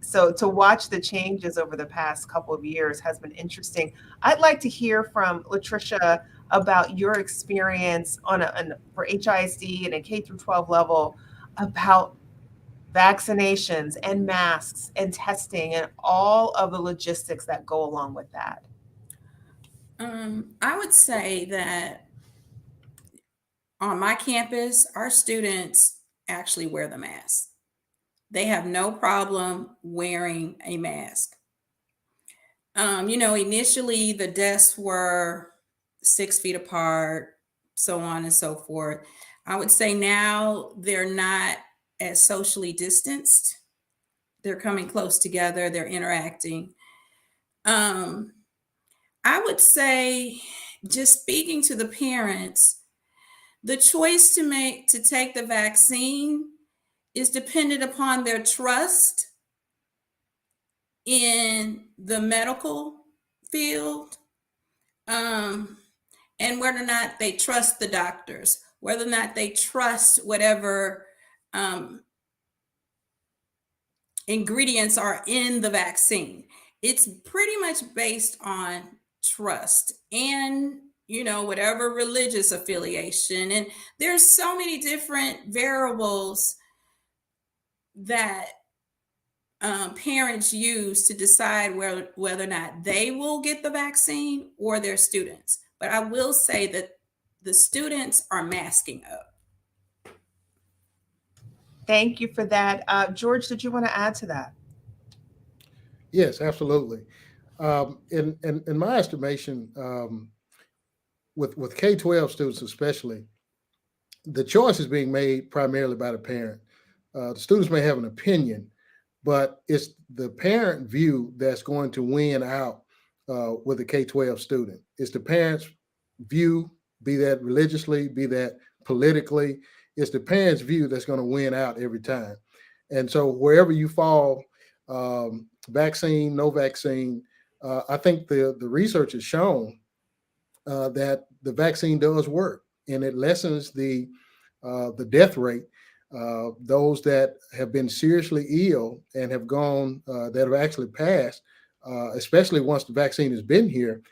So to watch the changes over the past couple of years has been interesting. I'd like to hear from Latricia about your experience for HISD and a K through 12 level, about vaccinations and masks and testing and all of the logistics that go along with that. I would say that on my campus, our students actually wear the mask. They have no problem wearing a mask. Initially the desks were 6 feet apart, so on and so forth. I would say now they're not as socially distanced. They're coming close together, they're interacting. I would say, just speaking to the parents, the choice to take the vaccine is dependent upon their trust in the medical field, and whether or not they trust the doctors, whether or not they trust whatever ingredients are in the vaccine. It's pretty much based on trust and whatever religious affiliation. And there's so many different variables that parents use to decide whether or not they will get the vaccine or their students. But I will say that the students are masking up. Thank you for that. George, did you want to add to that? Yes, absolutely. In my estimation, with K-12 students especially, the choice is being made primarily by the parent. The students may have an opinion, but it's the parent view that's going to win out with a K-12 student. It's the parent's view, be that religiously, be that politically. It's the parent's view that's going to win out every time. And so wherever you fall, vaccine, no vaccine, I think the research has shown that the vaccine does work, and it lessens the death rate. Those that have been seriously ill and have gone, that have actually passed, especially once the vaccine has been here,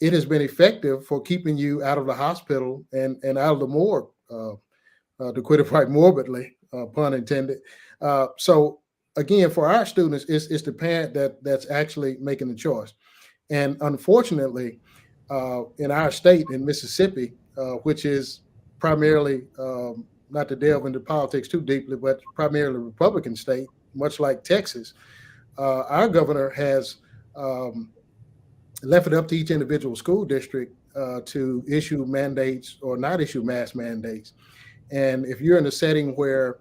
it has been effective for keeping you out of the hospital and out of the morgue, to quit it quite morbidly, pun intended. So again, for our students, it's the parent that's actually making the choice. And unfortunately, in our state, in Mississippi, which is primarily, not to delve into politics too deeply, but primarily a Republican state, much like Texas, our governor has left it up to each individual school district to issue mandates or not issue mask mandates. And if you're in a setting where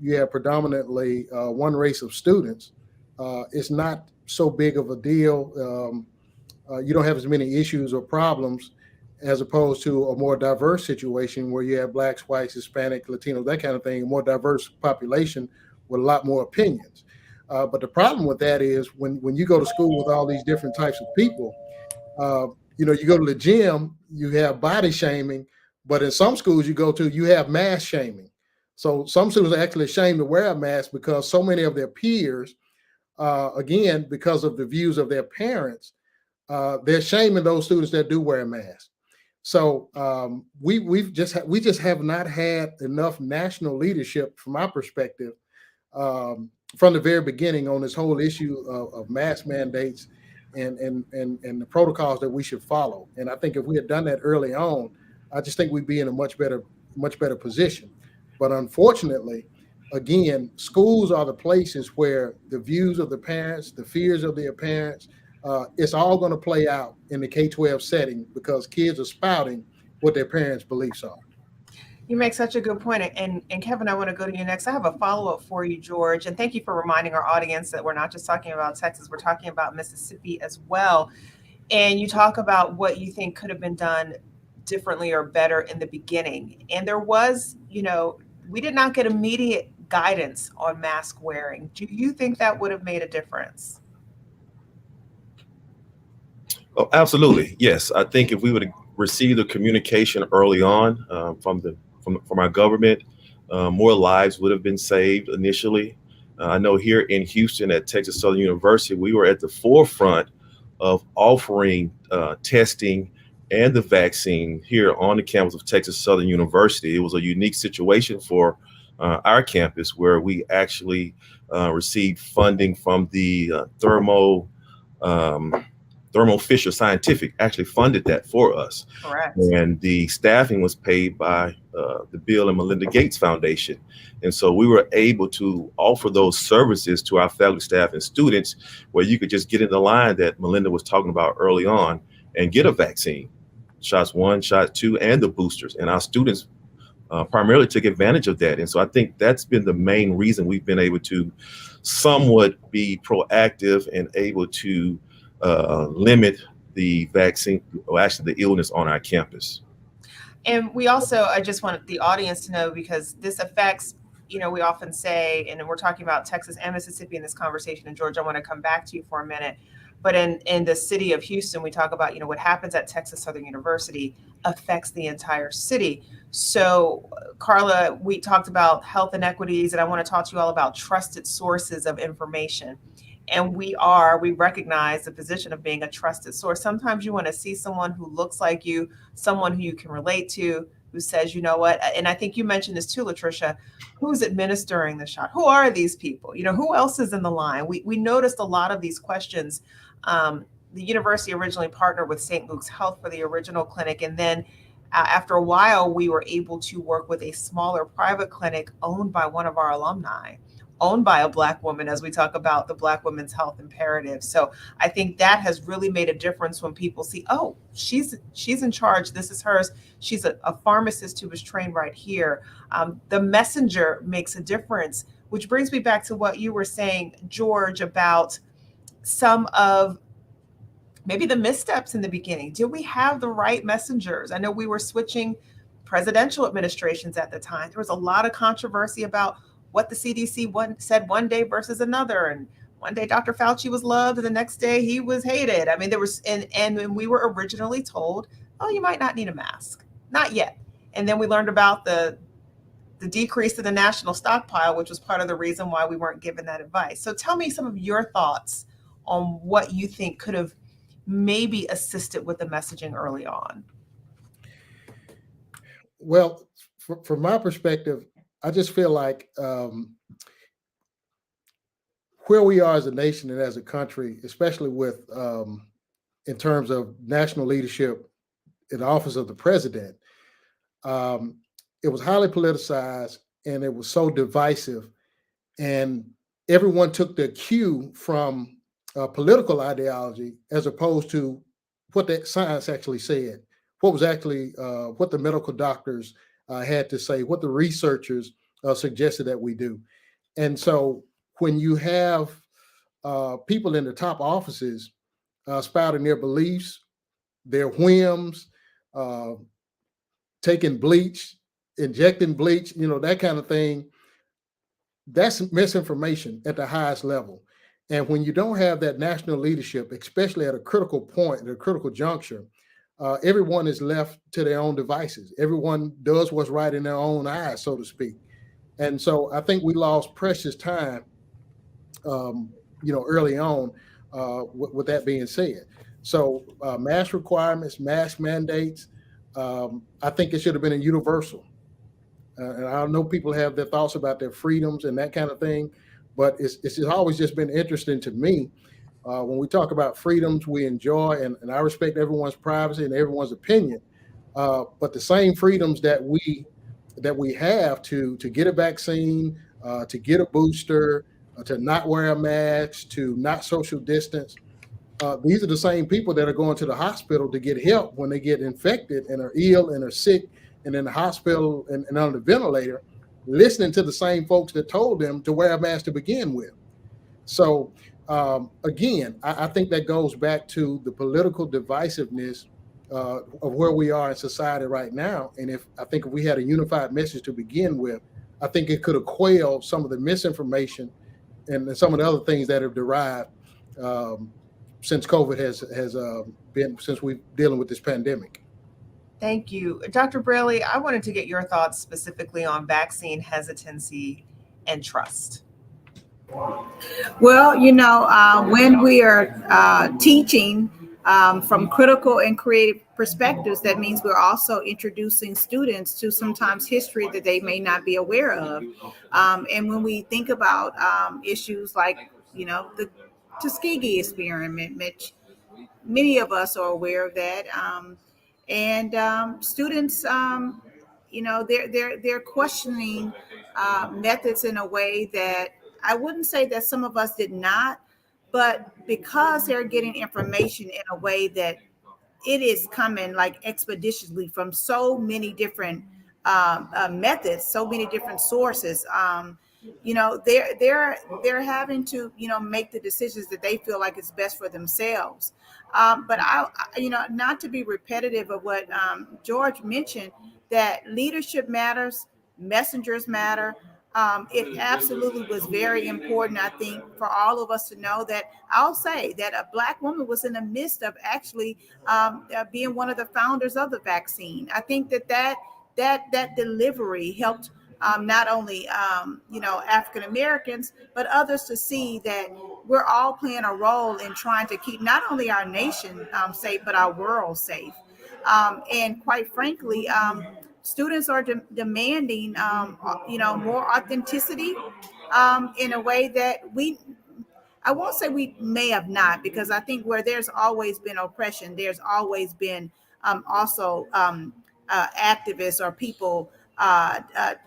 you have predominantly one race of students, it's not so big of a deal. You don't have as many issues or problems as opposed to a more diverse situation where you have blacks, whites, Hispanic, Latinos, that kind of thing, a more diverse population with a lot more opinions. But the problem with that is when you go to school with all these different types of people, you go to the gym, you have body shaming, but in some schools you go to, you have mask shaming. So some students are actually ashamed to wear a mask because so many of their peers, again, because of the views of their parents, they're shaming those students that do wear a mask. So we just have not had enough national leadership, from my perspective, from the very beginning on this whole issue of mask mandates and the protocols that we should follow. And I think if we had done that early on, I just think we'd be in a much better position. But unfortunately, again, schools are the places where the views of the parents, the fears of their parents, it's all going to play out in the K-12 setting because kids are spouting what their parents' beliefs are. You make such a good point. And Kevin, I want to go to you next. I have a follow-up for you, George. And thank you for reminding our audience that we're not just talking about Texas, we're talking about Mississippi as well. And you talk about what you think could have been done differently or better in the beginning. And there was, we did not get immediate guidance on mask wearing. Do you think that would have made a difference? Oh, absolutely. Yes. I think if we would have received the communication early on from our government, more lives would have been saved initially. I know here in Houston at Texas Southern University, we were at the forefront of offering testing and the vaccine here on the campus of Texas Southern University. It was a unique situation for our campus where we actually received funding from the Thermo Fisher Scientific actually funded that for us. Correct. And the staffing was paid by the Bill and Melinda Gates Foundation. And so we were able to offer those services to our faculty, staff, and students where you could just get in the line that Melinda was talking about early on and get a vaccine, shots 1, shot 2, and the boosters. And our students primarily took advantage of that. And so I think that's been the main reason we've been able to somewhat be proactive and able to limit the vaccine, or actually the illness on our campus. And we also, I just want the audience to know, because this affects, we often say, and we're talking about Texas and Mississippi in this conversation, and George, I want to come back to you for a minute. But in the city of Houston, we talk about, what happens at Texas Southern University affects the entire city. So, Carla, we talked about health inequities, and I want to talk to you all about trusted sources of information. And we recognize the position of being a trusted source. Sometimes you want to see someone who looks like you, someone who you can relate to, who says, you know what, and I think you mentioned this too, Latricia, who's administering the shot? Who are these people? Who else is in the line? We noticed a lot of these questions. The university originally partnered with St. Luke's Health for the original clinic. And then after a while, we were able to work with a smaller private clinic owned by one of our alumni, owned by a Black woman, as we talk about the Black women's health imperative. So I think that has really made a difference when people see, oh, she's in charge. This is hers. She's a pharmacist who was trained right here. The messenger makes a difference, which brings me back to what you were saying, George, about some of maybe the missteps in the beginning. Did we have the right messengers? I know we were switching presidential administrations at the time. There was a lot of controversy about what the CDC said one day versus another. And one day Dr. Fauci was loved and the next day he was hated. I mean, there was, and we were originally told, oh, you might not need a mask. Not yet. And then we learned about the decrease in the national stockpile, which was part of the reason why we weren't given that advice. So tell me some of your thoughts on what you think could have maybe assisted with the messaging early on. Well, from my perspective, I just feel like where we are as a nation and as a country, especially with in terms of national leadership in the office of the president, it was highly politicized and it was so divisive, and everyone took their cue from political ideology as opposed to what the science actually said, what was actually what the medical doctors had to say, what the researchers suggested that we do. And so when you have people in the top offices spouting their beliefs, their whims, taking bleach, injecting bleach, that kind of thing, that's misinformation at the highest level. And when you don't have that national leadership, especially at a critical point, at a critical juncture, everyone is left to their own devices. Everyone does what's right in their own eyes, so to speak. And so I think we lost precious time, early on, with that being said. So mask requirements, mask mandates, I think it should have been a universal. And I know people have their thoughts about their freedoms and that kind of thing, but it's always just been interesting to me. When we talk about freedoms, we enjoy, and I respect everyone's privacy and everyone's opinion. But the same freedoms that we have to get a vaccine, to get a booster, to not wear a mask, to not social distance, these are the same people that are going to the hospital to get help when they get infected and are ill and are sick and in the hospital and on the ventilator, listening to the same folks that told them to wear a mask to begin with. So again, I think that goes back to the political divisiveness of where we are in society right now. And I think if we had a unified message to begin with, I think it could have quelled some of the misinformation and some of the other things that have derived since COVID has been, since we're dealing with this pandemic. Thank you. Dr. Braley, I wanted to get your thoughts specifically on vaccine hesitancy and trust. Well, when we are teaching from critical and creative perspectives, that means we're also introducing students to sometimes history that they may not be aware of. And when we think about issues like, the Tuskegee experiment, which many of us are aware of that, and students, they're questioning methods in a way that I wouldn't say that some of us did not, but because they're getting information in a way that it is coming like expeditiously from so many different methods, so many different sources. They're having to make the decisions that they feel like is best for themselves. But not to be repetitive of what George mentioned, that leadership matters, messengers matter. It absolutely was very important, I think, for all of us to know that I'll say that a Black woman was in the midst of actually being one of the founders of the vaccine. I think that delivery helped not only African Americans, but others to see that we're all playing a role in trying to keep not only our nation safe, but our world safe. And quite frankly, students are demanding, more authenticity in a way that I won't say we may have not, because I think where there's always been oppression, there's always been also activists or people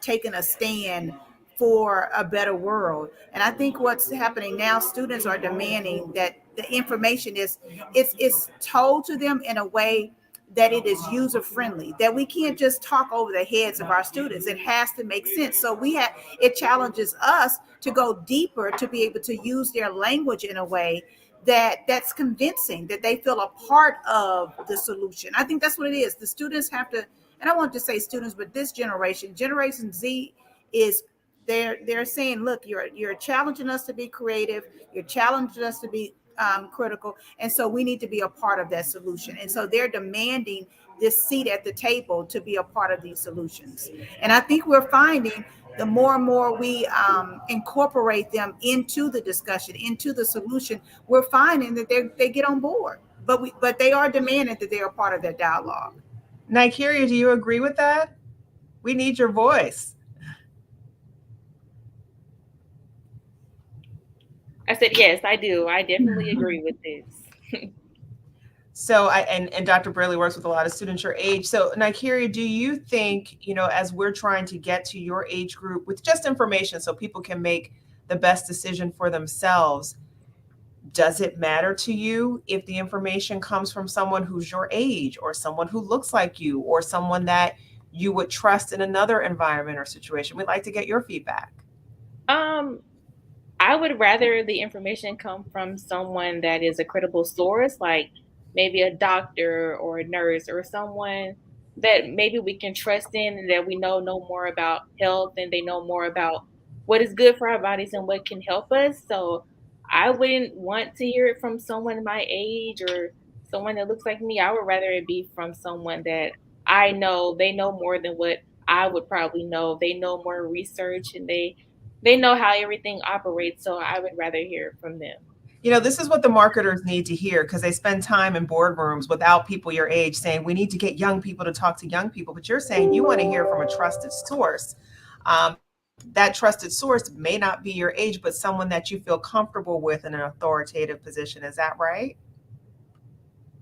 taking a stand for a better world. And I think what's happening now, students are demanding that the information it's told to them in a way that it is user friendly, that we can't just talk over the heads of our students. It has to make sense. So it challenges us to go deeper, to be able to use their language in a way that's convincing, that they feel a part of the solution. I think that's what it is. The students have to, and I won't just say students, but this Generation Z is they're saying, look, you're challenging us to be creative, you're challenging us to be critical, and so we need to be a part of that solution. And so they're demanding this seat at the table to be a part of these solutions. And I think we're finding the more and more we incorporate them into the discussion, into the solution, we're finding that they get on board. But they are demanding that they are part of that dialogue. Nigeria, do you agree with that? We need your voice. I said, yes, I do. I definitely agree with this. So and Dr. Braley works with a lot of students your age. So Nigeria, do you think, as we're trying to get to your age group with just information so people can make the best decision for themselves, does it matter to you if the information comes from someone who's your age, or someone who looks like you, or someone that you would trust in another environment or situation? We'd like to get your feedback. I would rather the information come from someone that is a credible source, like maybe a doctor or a nurse, or someone that maybe we can trust in, and that we know more about health, and they know more about what is good for our bodies and what can help us. So I wouldn't want to hear it from someone my age or someone that looks like me. I would rather it be from someone that I know they know more than what I would probably know. They know more research, and they know how everything operates. So I would rather hear it from them. This is what the marketers need to hear, because they spend time in boardrooms without people your age saying, we need to get young people to talk to young people. But you're saying you want to hear from a trusted source. That trusted source may not be your age, but someone that you feel comfortable with in an authoritative position. Is that right?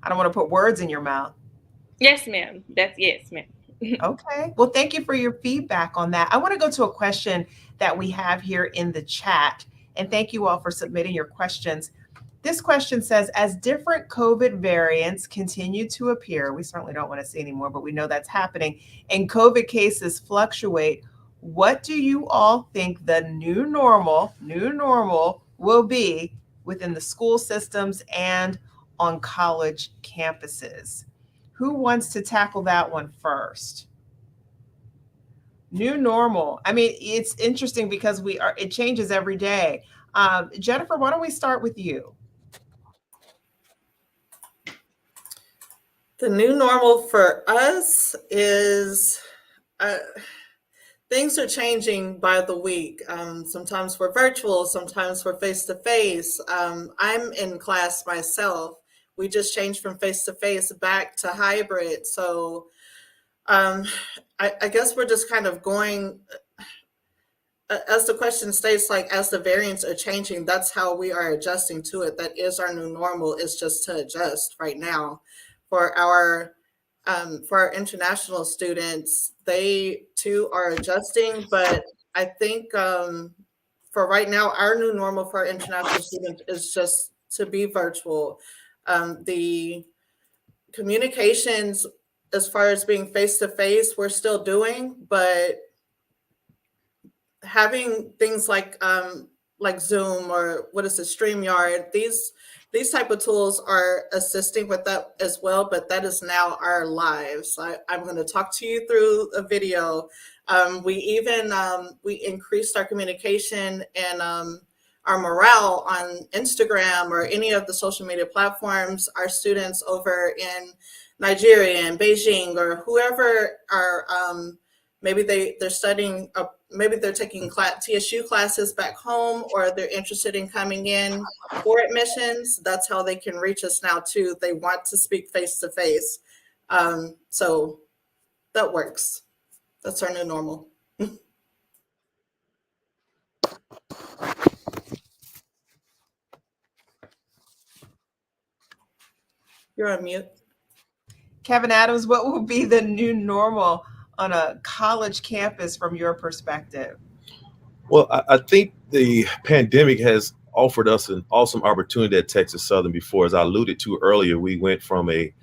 I don't want to put words in your mouth. Yes, ma'am. Yes, ma'am. Okay. Well, thank you for your feedback on that. I want to go to a question that we have here in the chat, and thank you all for submitting your questions. This question says, as different COVID variants continue to appear, we certainly don't want to see anymore, but we know that's happening, and COVID cases fluctuate, what do you all think the new normal will be within the school systems and on college campuses? Who wants to tackle that one first? New normal. I mean, it's interesting because it changes every day. Jennifer, why don't we start with you? The new normal for us is things are changing by the week. Sometimes we're virtual, sometimes we're face to face. I'm in class myself. We just changed from face to face back to hybrid. So I guess we're just kind of going, as the question states, like as the variants are changing, that's how we are adjusting to it. That is our new normal, is just to adjust right now. For our international students, they too are adjusting, but I think for right now, our new normal for our international students is just to be virtual. The communications as far as being face to face, we're still doing, but having things like Zoom or what is it, StreamYard, these type of tools are assisting with that as well, but that is now our lives. I'm going to talk to you through a video. We even we increased our communication and our morale on Instagram or any of the social media platforms. Our students over in Nigeria and Beijing or whoever are maybe they're studying, maybe they're taking TSU classes back home, or they're interested in coming in for admissions. That's how they can reach us now too. They want to speak face to face. So that works. That's our new normal. You're on mute. Kevin Adams, what will be the new normal on a college campus from your perspective? Well, I think the pandemic has offered us an awesome opportunity at Texas Southern before. As I alluded to earlier, we went from a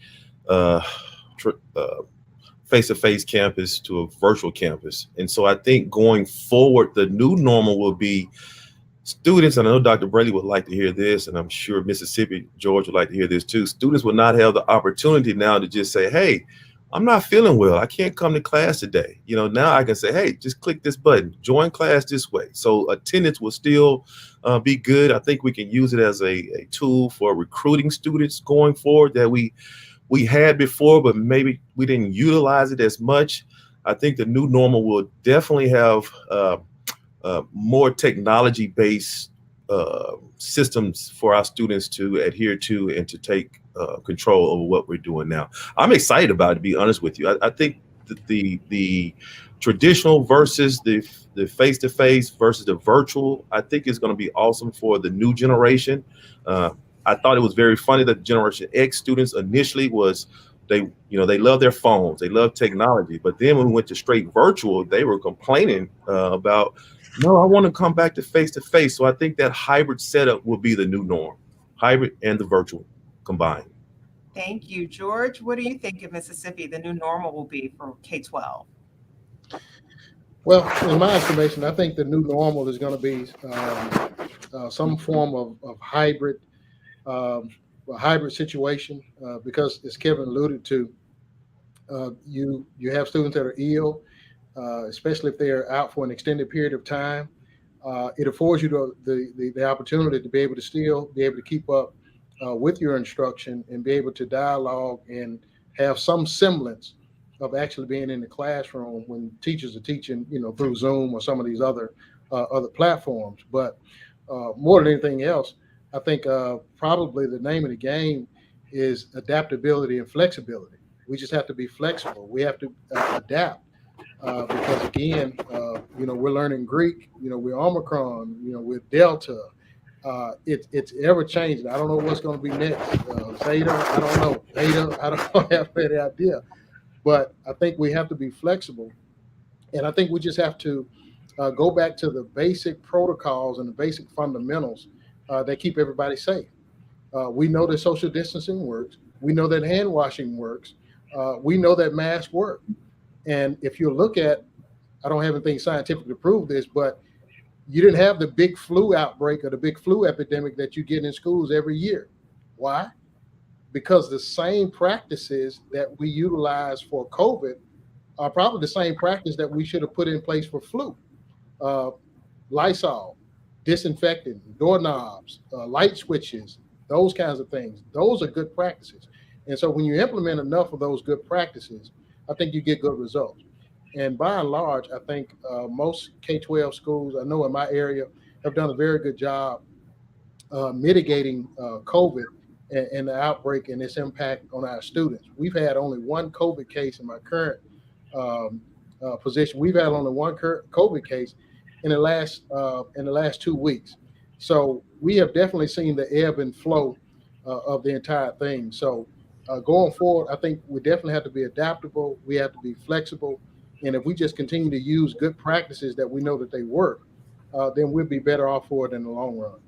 face-to-face campus to a virtual campus. And so I think going forward, the new normal will be students, and I know Dr. Braley would like to hear this, and I'm sure Mississippi, George would like to hear this too. Students will not have the opportunity now to just say, hey, I'm not feeling well, I can't come to class today. Now I can say, hey, just click this button, join class this way. So attendance will still be good. I think we can use it as a tool for recruiting students going forward that we had before, but maybe we didn't utilize it as much. I think the new normal will definitely have more technology-based systems for our students to adhere to and to take control over what we're doing now. I'm excited about it, to be honest with you. I think the traditional versus the face-to-face versus the virtual, I think is going to be awesome for the new generation. I thought it was very funny that Generation X students initially was they love their phones, they love technology, but then when we went to straight virtual, they were complaining about, no, I want to come back to face. So I think that hybrid setup will be the new norm, hybrid and the virtual combined. Thank you, George. What do you think in Mississippi the new normal will be for K-12? Well, in my estimation, I think the new normal is going to be some form of hybrid, a hybrid situation, because as Kevin alluded to, you have students that are ill, especially if they're out for an extended period of time. It affords you the opportunity to be able to still be able to keep up with your instruction and be able to dialogue and have some semblance of actually being in the classroom when teachers are teaching, through Zoom or some of these other platforms. But more than anything else, I think probably the name of the game is adaptability and flexibility. We just have to be flexible. We have to adapt. Because again, we're learning Greek, we're Omicron, we're Delta. It's ever changing. I don't know what's going to be next. Zeta, I don't know. Beta, I don't have any idea. But I think we have to be flexible. And I think we just have to go back to the basic protocols and the basic fundamentals that keep everybody safe. We know that social distancing works. We know that hand washing works. We know that masks work. And if you look at, I don't have anything scientific to prove this, but you didn't have the big flu outbreak or the big flu epidemic that you get in schools every year. Why? Because the same practices that we utilize for COVID are probably the same practice that we should have put in place for flu. Uh, Lysol, disinfectant, doorknobs, light switches, those kinds of things. Those are good practices. And so when you implement enough of those good practices, I think you get good results. And by and large, I think most K-12 schools, I know in my area, have done a very good job mitigating COVID and the outbreak and its impact on our students. We've had only one COVID case in my current position. We've had only one COVID case in the last 2 weeks. So we have definitely seen the ebb and flow of the entire thing. So going forward, I think we definitely have to be adaptable. We have to be flexible. And if we just continue to use good practices that we know that they work, then we'll be better off for it in the long run.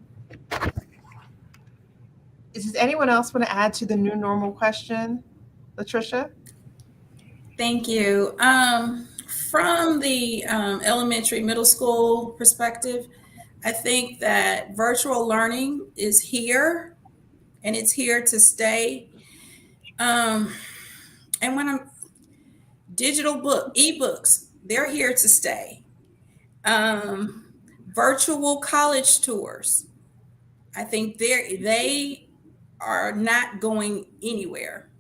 Does anyone else want to add to the new normal question? Latricia? Thank you. From the elementary, middle school perspective, I think that virtual learning is here and it's here to stay. And when I'm digital ebooks, they're here to stay. Virtual college tours, I think they are not going anywhere.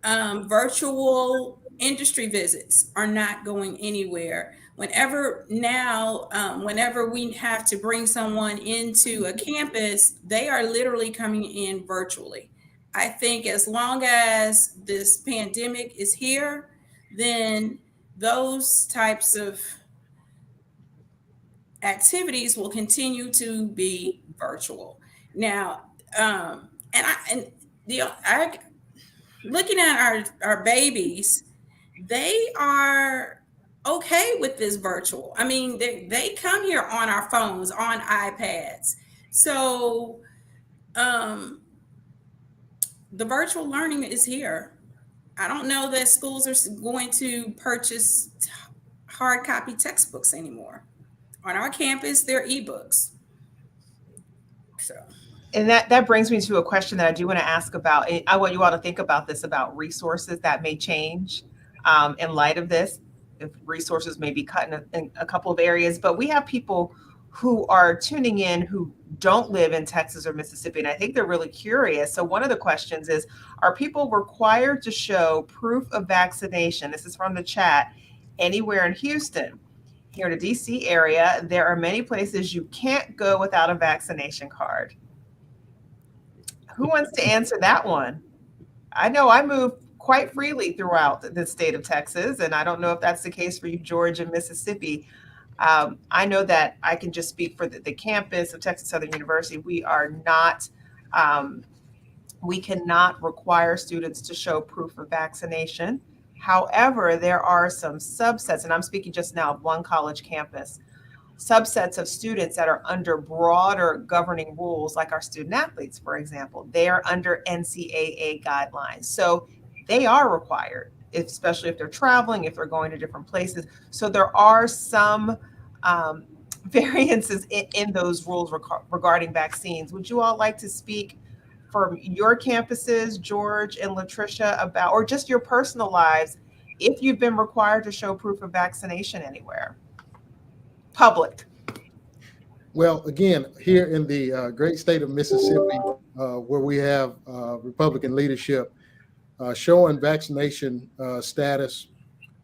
Virtual industry visits are not going anywhere. Whenever we have to bring someone into a campus, they are literally coming in virtually. I think as long as this pandemic is here, then those types of activities will continue to be virtual. Now, looking at our babies, they are okay with this virtual. I mean, they come here on our phones, on iPads. So the virtual learning is here. I don't know that schools are going to purchase hard copy textbooks anymore. On our campus, they're ebooks. So. And that brings me to a question that I do want to ask about. I want you all to think about this, about resources that may change in light of this, if resources may be cut in a couple of areas. But we have people who are tuning in who don't live in Texas or Mississippi, and I think they're really curious. So one of the questions is, are people required to show proof of vaccination? This is from the chat. Anywhere in Houston. Here in the DC area, there are many places you can't go without a vaccination card. Who wants to answer that one? I know I move quite freely throughout the state of Texas, and I don't know if that's the case for you, George, and Mississippi. I know that I can just speak for the campus of Texas Southern University. We cannot require students to show proof of vaccination. However, there are some subsets, and I'm speaking just now of one college campus, subsets of students that are under broader governing rules, like our student athletes, for example. They are under NCAA guidelines. So they are required, especially if they're traveling, if they're going to different places. So there are some variances in those rules regarding vaccines. Would you all like to speak from your campuses, George and Latricia, about, or just your personal lives, if you've been required to show proof of vaccination anywhere? Public. Well, again, here in the great state of Mississippi, where we have Republican leadership, showing vaccination status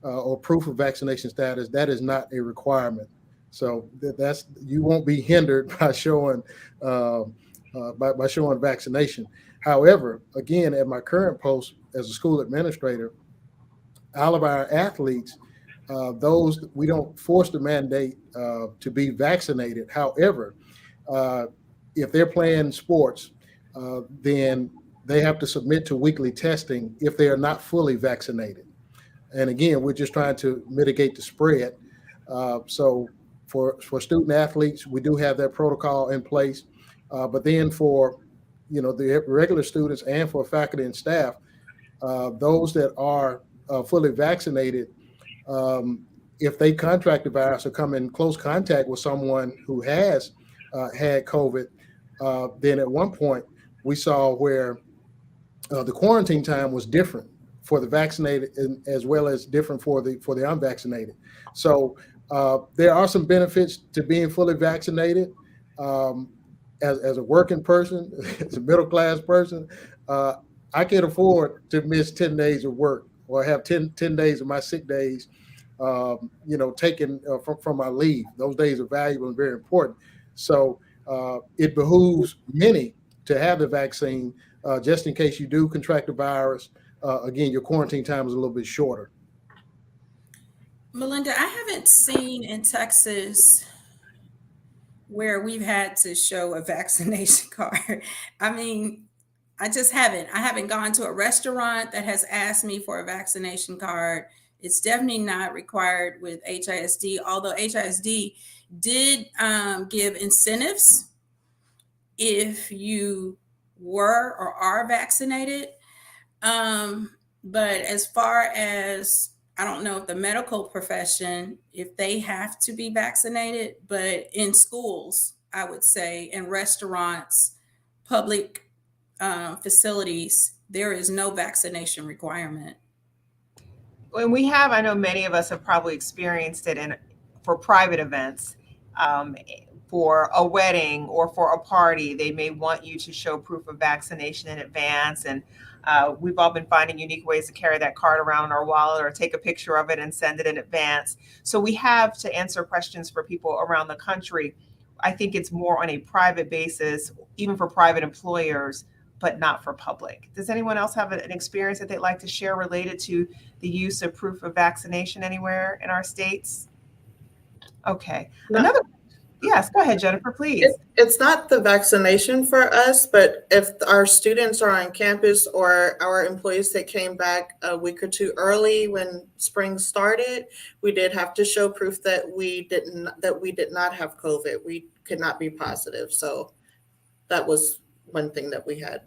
or proof of vaccination status, that is not a requirement. So that's, you won't be hindered by showing by showing vaccination. However, again, at my current post as a school administrator, all of our athletes, those we don't force the mandate to be vaccinated. However, if they're playing sports, then they have to submit to weekly testing if they are not fully vaccinated. And again, we're just trying to mitigate the spread. So for student athletes, we do have that protocol in place. But then for the regular students and for faculty and staff, those that are fully vaccinated, if they contract the virus or come in close contact with someone who has had COVID, then at one point we saw where the quarantine time was different for the vaccinated as well as different for the unvaccinated. So there are some benefits to being fully vaccinated. As a working person, as a middle class person, I can't afford to miss 10 days of work or have 10 days of my sick days, taken from my leave. Those days are valuable and very important. So it behooves many to have the vaccine, just in case you do contract the virus. Again, your quarantine time is a little bit shorter. Melinda, I haven't seen in Texas where we've had to show a vaccination card. I mean, I just haven't. I haven't gone to a restaurant that has asked me for a vaccination card. It's definitely not required with HISD, although HISD did give incentives if you were or are vaccinated. But as far as, I don't know if the medical profession, if they have to be vaccinated, but in schools, I would say, in restaurants, public facilities, there is no vaccination requirement. When we have, I know many of us have probably experienced it for private events, for a wedding or for a party, they may want you to show proof of vaccination in advance. And we've all been finding unique ways to carry that card around in our wallet or take a picture of it and send it in advance. So we have to answer questions for people around the country. I think it's more on a private basis, even for private employers, but not for public. Does anyone else have an experience that they'd like to share related to the use of proof of vaccination anywhere in our states? Okay. No. Yes, go ahead, Jennifer, please. It's not the vaccination for us, but if our students are on campus or our employees that came back a week or two early when spring started, we did have to show proof that we did not have COVID. We could not be positive. So that was one thing that we had.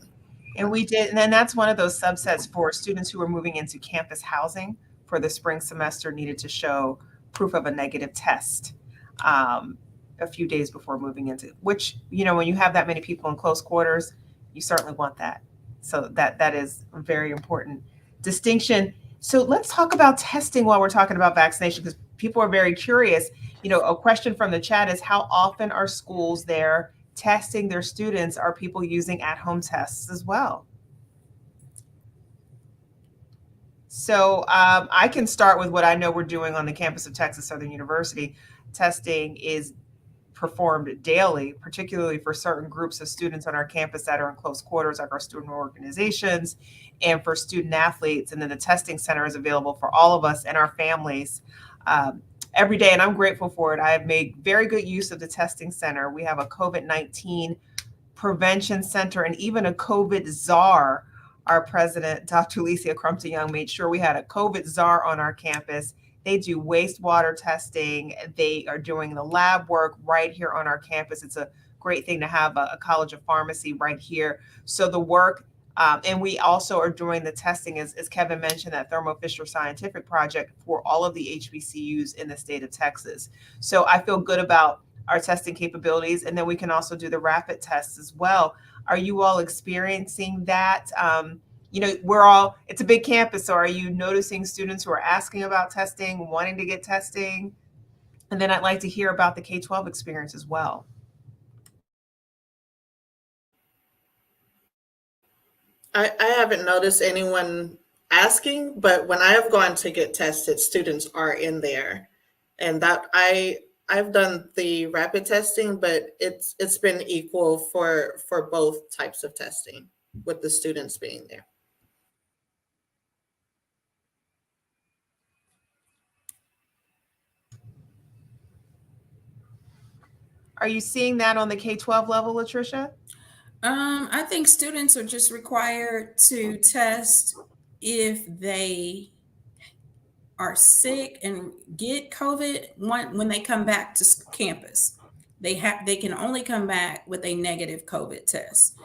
And we did, and then that's one of those subsets for students who were moving into campus housing for the spring semester needed to show proof of a negative test a few days before moving into, which, when you have that many people in close quarters, you certainly want that. So that is a very important distinction. So let's talk about testing while we're talking about vaccination, because people are very curious. A question from the chat is, how often are schools there testing their students? Are people using at-home tests as well? So I can start with what I know we're doing on the campus of Texas Southern University. Testing is performed daily, particularly for certain groups of students on our campus that are in close quarters, like our student organizations, and for student athletes. And then the testing center is available for all of us and our families every day. And I'm grateful for it. I have made very good use of the testing center. We have a COVID-19 prevention center and even a COVID czar. Our president, Dr. Alicia Crumpton-Young, made sure we had a COVID czar on our campus. They do wastewater testing. They are doing the lab work right here on our campus. It's a great thing to have a College of Pharmacy right here. So the work, and we also are doing the testing, as Kevin mentioned, that Thermo Fisher Scientific project for all of the HBCUs in the state of Texas. So I feel good about our testing capabilities. And then we can also do the rapid tests as well. Are you all experiencing that? It's a big campus. So are you noticing students who are asking about testing, wanting to get testing? And then I'd like to hear about the K-12 experience as well. I haven't noticed anyone asking, but when I have gone to get tested, students are in there. And that I've done the rapid testing, but it's been equal for both types of testing with the students being there. Are you seeing that on the K-12 level, Latricia? I think students are just required to test if they are sick and get COVID when they come back to campus. They can only come back with a negative COVID test.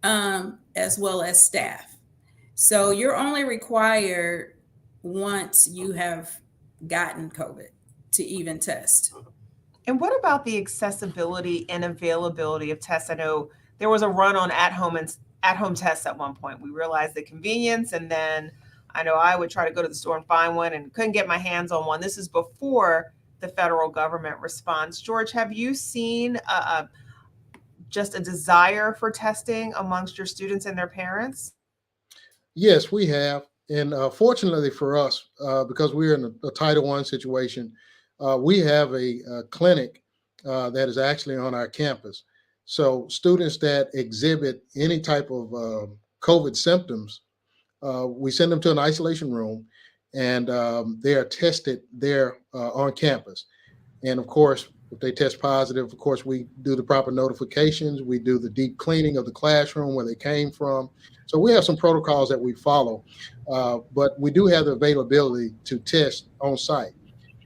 as well as staff. So you're only required once you have gotten COVID to even test. And what about the accessibility and availability of tests? I know there was a run on at-home tests at one point. We realized the convenience, and then I know I would try to go to the store and find one and couldn't get my hands on one. This is before the federal government response. George, have you seen just a desire for testing amongst your students and their parents? Yes, we have. And fortunately for us, because we're in a Title I situation, we have a clinic that is actually on our campus. So students that exhibit any type of COVID symptoms, we send them to an isolation room, and they are tested there on campus. And of course, if they test positive, of course, we do the proper notifications. We do the deep cleaning of the classroom where they came from. So we have some protocols that we follow, but we do have the availability to test on site.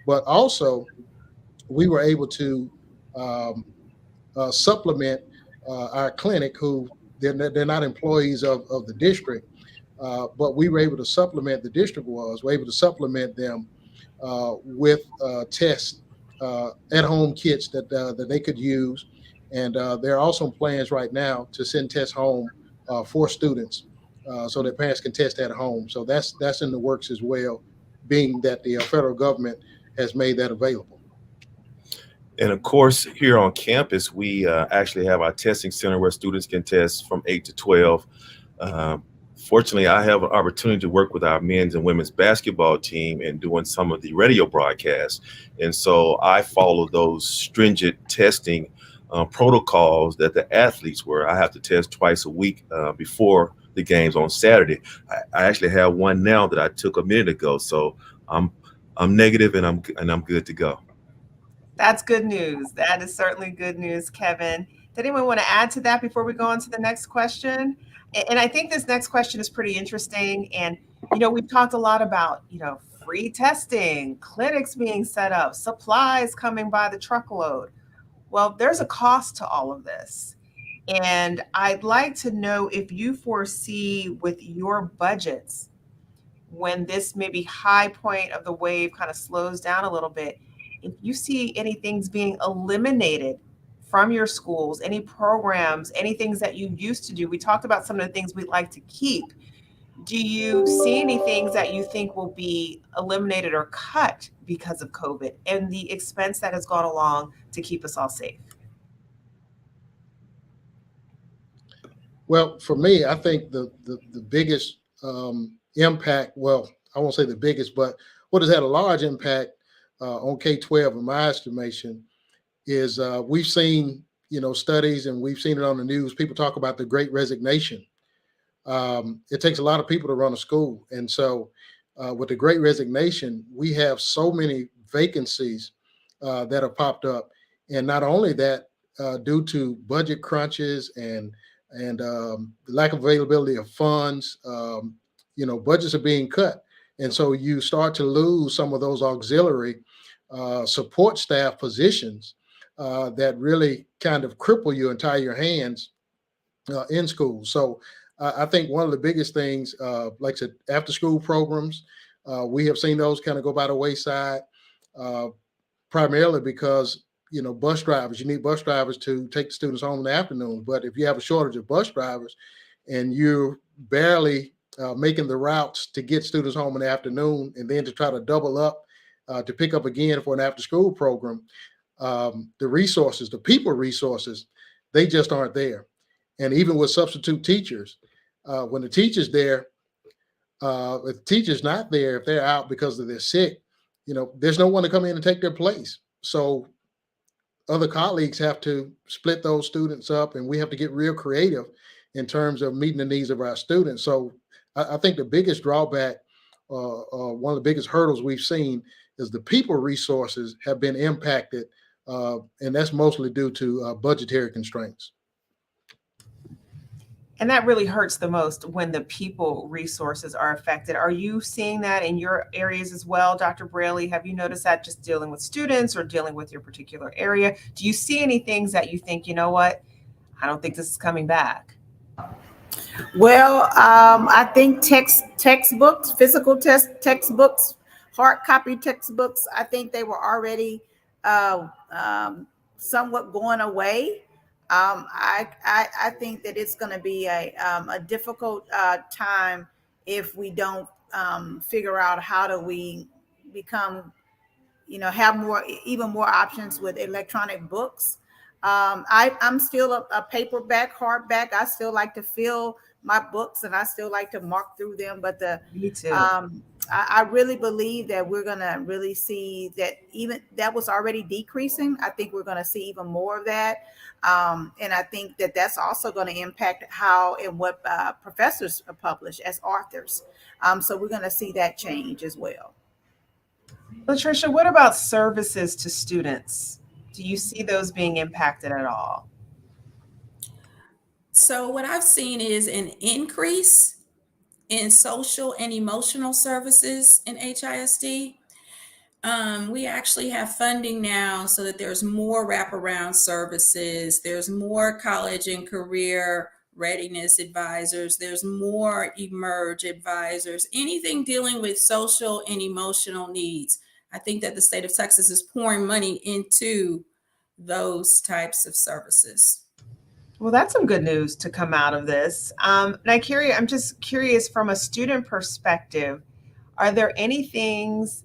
But also, we were able to supplement our clinic, who they're not employees of the district, but we were able to supplement, the district we're able to supplement them with tests, at-home kits that they could use. And there are also plans right now to send tests home for students so that parents can test at home. So that's in the works as well, being that the federal government has made that available. And of course, here on campus, we actually have our testing center where students can test from 8 to 12. Fortunately, I have an opportunity to work with our men's and women's basketball team and doing some of the radio broadcasts. And so I follow those stringent testing protocols that the athletes were. I have to test twice a week before the games on Saturday. I actually have one now that I took a minute ago. So I'm negative and I'm good to go. That's good news. That is certainly good news, Kevin. Did anyone want to add to that before we go on to the next question? And I think this next question is pretty interesting. And, we've talked a lot about, free testing, clinics being set up, supplies coming by the truckload. Well, there's a cost to all of this. And I'd like to know if you foresee with your budgets, when this maybe high point of the wave kind of slows down a little bit, if you see any things being eliminated from your schools, any programs, any things that you used to do. We talked about some of the things we'd like to keep. Do you see any things that you think will be eliminated or cut because of COVID and the expense that has gone along to keep us all safe? Well, for me, I think the biggest impact, well, I won't say the biggest, but what has had a large impact on K-12 in my estimation is we've seen, studies, and we've seen it on the news. People talk about the Great Resignation. It takes a lot of people to run a school. And so with the Great Resignation, we have so many vacancies that have popped up. And not only that, due to budget crunches and the lack of availability of funds, budgets are being cut. And so you start to lose some of those auxiliary support staff positions that really kind of cripple you and tie your hands in school. So I think one of the biggest things, like I said, after school programs, we have seen those kind of go by the wayside, primarily because, bus drivers, you need bus drivers to take the students home in the afternoon. But if you have a shortage of bus drivers and you're barely making the routes to get students home in the afternoon and then to try to double up to pick up again for an after school program, the resources, the people resources, they just aren't there. And even with substitute teachers, when the teacher's there, if the teacher's not there, if they're out because they're sick, there's no one to come in and take their place. So other colleagues have to split those students up, and we have to get real creative in terms of meeting the needs of our students. So I think the biggest drawback, one of the biggest hurdles we've seen is the people resources have been impacted, and that's mostly due to budgetary constraints. And that really hurts the most when the people resources are affected. Are you seeing that in your areas as well, Dr. Braley? Have you noticed that just dealing with students or dealing with your particular area? Do you see any things that you think, I don't think this is coming back? Well, I think textbooks, physical textbooks, hard copy textbooks. I think they were already somewhat going away. I think that it's going to be a difficult time if we don't figure out how do we become, have more, even more options with electronic books. I'm still a paperback, hardback. I still like to feel my books and I still like to mark through them. But Me too. I really believe that we're going to really see that even that was already decreasing. I think we're going to see even more of that. And I think that that's also going to impact how and what professors publish as authors. So we're going to see that change as well. Latricia, what about services to students? Do you see those being impacted at all? So, what I've seen is an increase in social and emotional services in HISD. We actually have funding now so that there's more wraparound services, there's more college and career readiness advisors, there's more emerge advisors, anything dealing with social and emotional needs. I think that the state of Texas is pouring money into those types of services. Well, that's some good news to come out of this. I'm just curious from a student perspective, are there any things,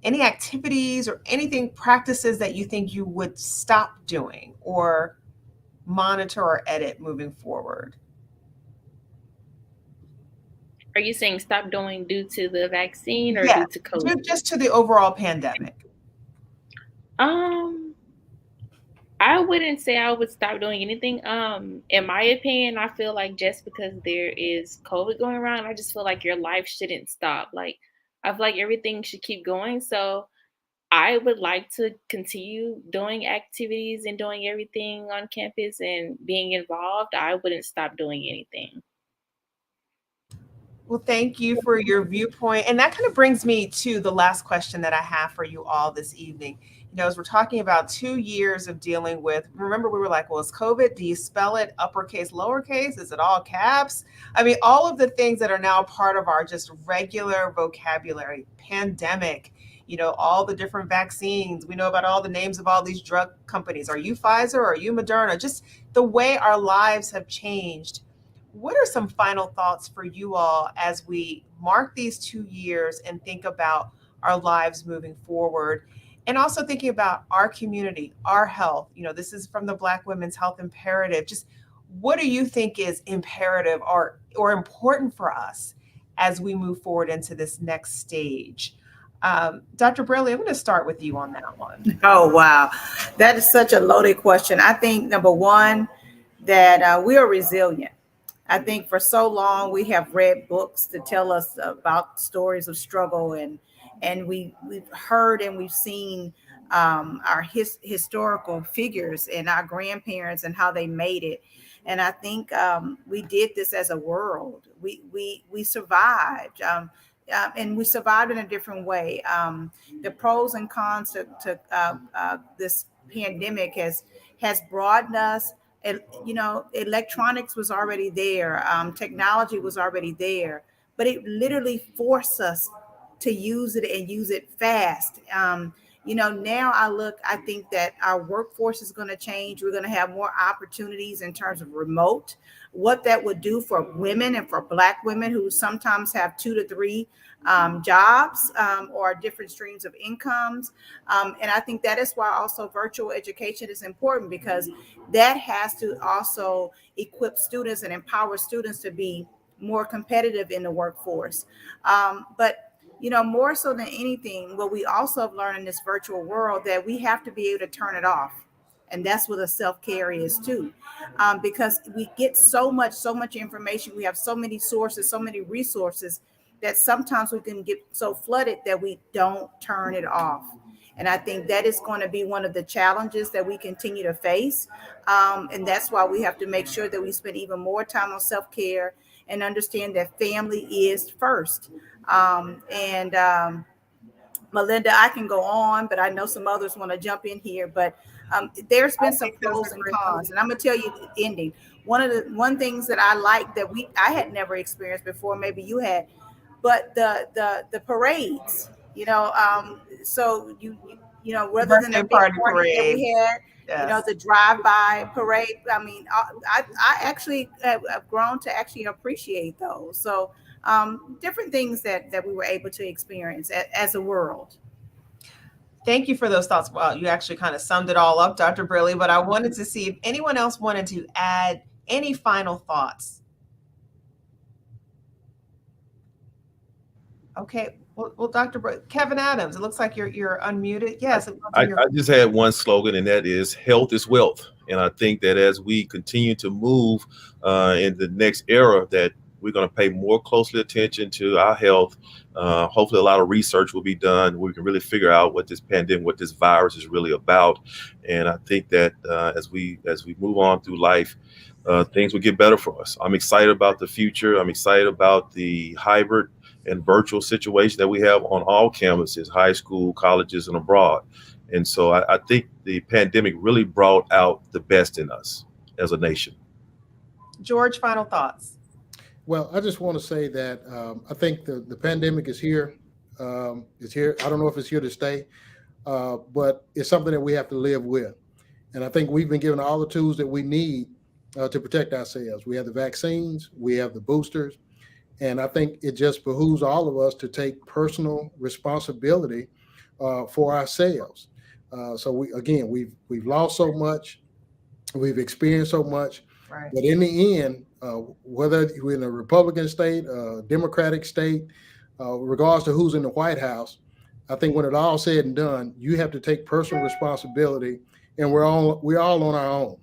any activities or anything, practices that you think you would stop doing or monitor or edit moving forward? Are you saying stop doing due to the vaccine or Yes, due to COVID? just to the overall pandemic. Um, I wouldn't say I would stop doing anything. In my opinion, I feel like just because there is COVID going around, I just feel like your life shouldn't stop. Like, I feel like everything should keep going. So I would like to continue doing activities and doing everything on campus and being involved. I wouldn't stop doing anything. Well, thank you for your viewpoint. And that kind of brings me to the last question that I have for you all this evening. As we're talking about 2 years of dealing with, remember, we were like, well, it's COVID. Do you spell it uppercase, lowercase? Is it all caps? I mean, all of the things that are now part of our just regular vocabulary, pandemic, all the different vaccines. We know about all the names of all these drug companies. Are you Pfizer? Are you Moderna? Just the way our lives have changed. What are some final thoughts for you all as we mark these 2 years and think about our lives moving forward? And also thinking about our community, our health. This is from the Black Women's Health Imperative. Just what do you think is imperative or important for us as we move forward into this next stage? Dr. Braley, I'm going to start with you on that one. Oh, wow. That is such a loaded question. I think, number one, that we are resilient. I think for so long we have read books to tell us about stories of struggle, and we've heard and we've seen our historical figures and our grandparents and how they made it. And I think we did this as a world. We survived. And we survived in a different way. The pros and cons to this pandemic has broadened us. Electronics was already there, technology was already there, but it literally forced us to use it and use it fast. Now I think that our workforce is going to change. We're going to have more opportunities in terms of remote. What that would do for women and for Black women who sometimes have 2 to 3 jobs or different streams of incomes. And I think that is why also virtual education is important, because that has to also equip students and empower students to be more competitive in the workforce. But more so than anything, what we also have learned in this virtual world, that we have to be able to turn it off. And that's what a self-care is too, because we get so much information. We have so many sources, so many resources, that sometimes we can get so flooded that we don't turn it off. And I think that is going to be one of the challenges that we continue to face. And that's why we have to make sure that we spend even more time on self-care and understand that family is first. Melinda, I can go on, but I know some others want to jump in here. But there's been some pros and cons, and I'm gonna tell you, ending one things that I like that I had never experienced before. Maybe you had, but the parades. So rather than the big party that we had, yes. the drive-by parade. I mean, I actually have grown to actually appreciate those. So different things that we were able to experience as a world. Thank you for those thoughts. Well, you actually kind of summed it all up, Dr. Braley, but I wanted to see if anyone else wanted to add any final thoughts. Okay. Well, Dr. Kevin Adams, it looks like you're unmuted. Yes. I just had one slogan, and that is health is wealth. And I think that as we continue to move in the next era, that we're going to pay more closely attention to our health. Hopefully, a lot of research will be done. We can really figure out what this pandemic, what this virus is really about. And I think that as we move on through life, things will get better for us. I'm excited about the future. I'm excited about the hybrid and virtual situation that we have on all campuses, high school, colleges, and abroad. And so I think the pandemic really brought out the best in us as a nation. George, final thoughts. Well, I just want to say that I think the pandemic is here. It's here. I don't know if it's here to stay, but it's something that we have to live with. And I think we've been given all the tools that we need to protect ourselves. We have the vaccines, we have the boosters, and I think it just behooves all of us to take personal responsibility for ourselves. So we've lost so much, we've experienced so much, right. But in the end, whether we're in a Republican state, Democratic state, regardless to who's in the White House, I think when it all said and done, you have to take personal responsibility, and we're all on our own.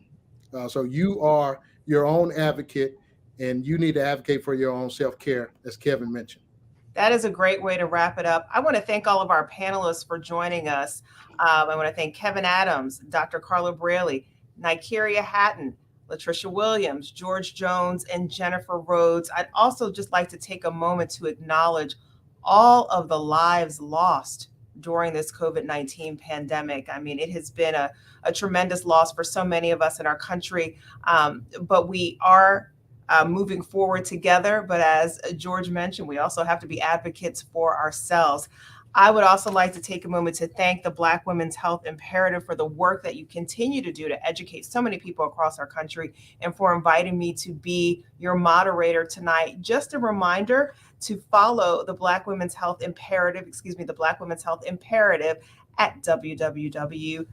So you are your own advocate, and you need to advocate for your own self-care, as Kevin mentioned. That is a great way to wrap it up. I want to thank all of our panelists for joining us. I want to thank Kevin Adams, Dr. Carla Braley, Nikeria Hatton, Latricia Williams, George Jones, and Jennifer Rhodes. I'd also just like to take a moment to acknowledge all of the lives lost during this COVID-19 pandemic. I mean, it has been a tremendous loss for so many of us in our country, but we are moving forward together. But as George mentioned, we also have to be advocates for ourselves. I would also like to take a moment to thank the Black Women's Health Imperative for the work that you continue to do to educate so many people across our country, and for inviting me to be your moderator tonight. Just a reminder to follow the Black Women's Health Imperative, the Black Women's Health Imperative at www.bwhi.org,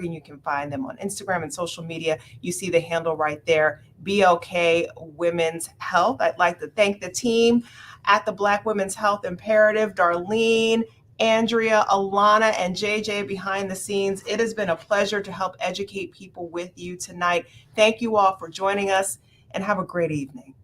and you can find them on Instagram and social media. You see the handle right there, BLK Women's Health. I'd like to thank the team at the Black Women's Health Imperative, Darlene, Andrea, Alana, and JJ behind the scenes. It has been a pleasure to help educate people with you tonight. Thank you all for joining us, and have a great evening.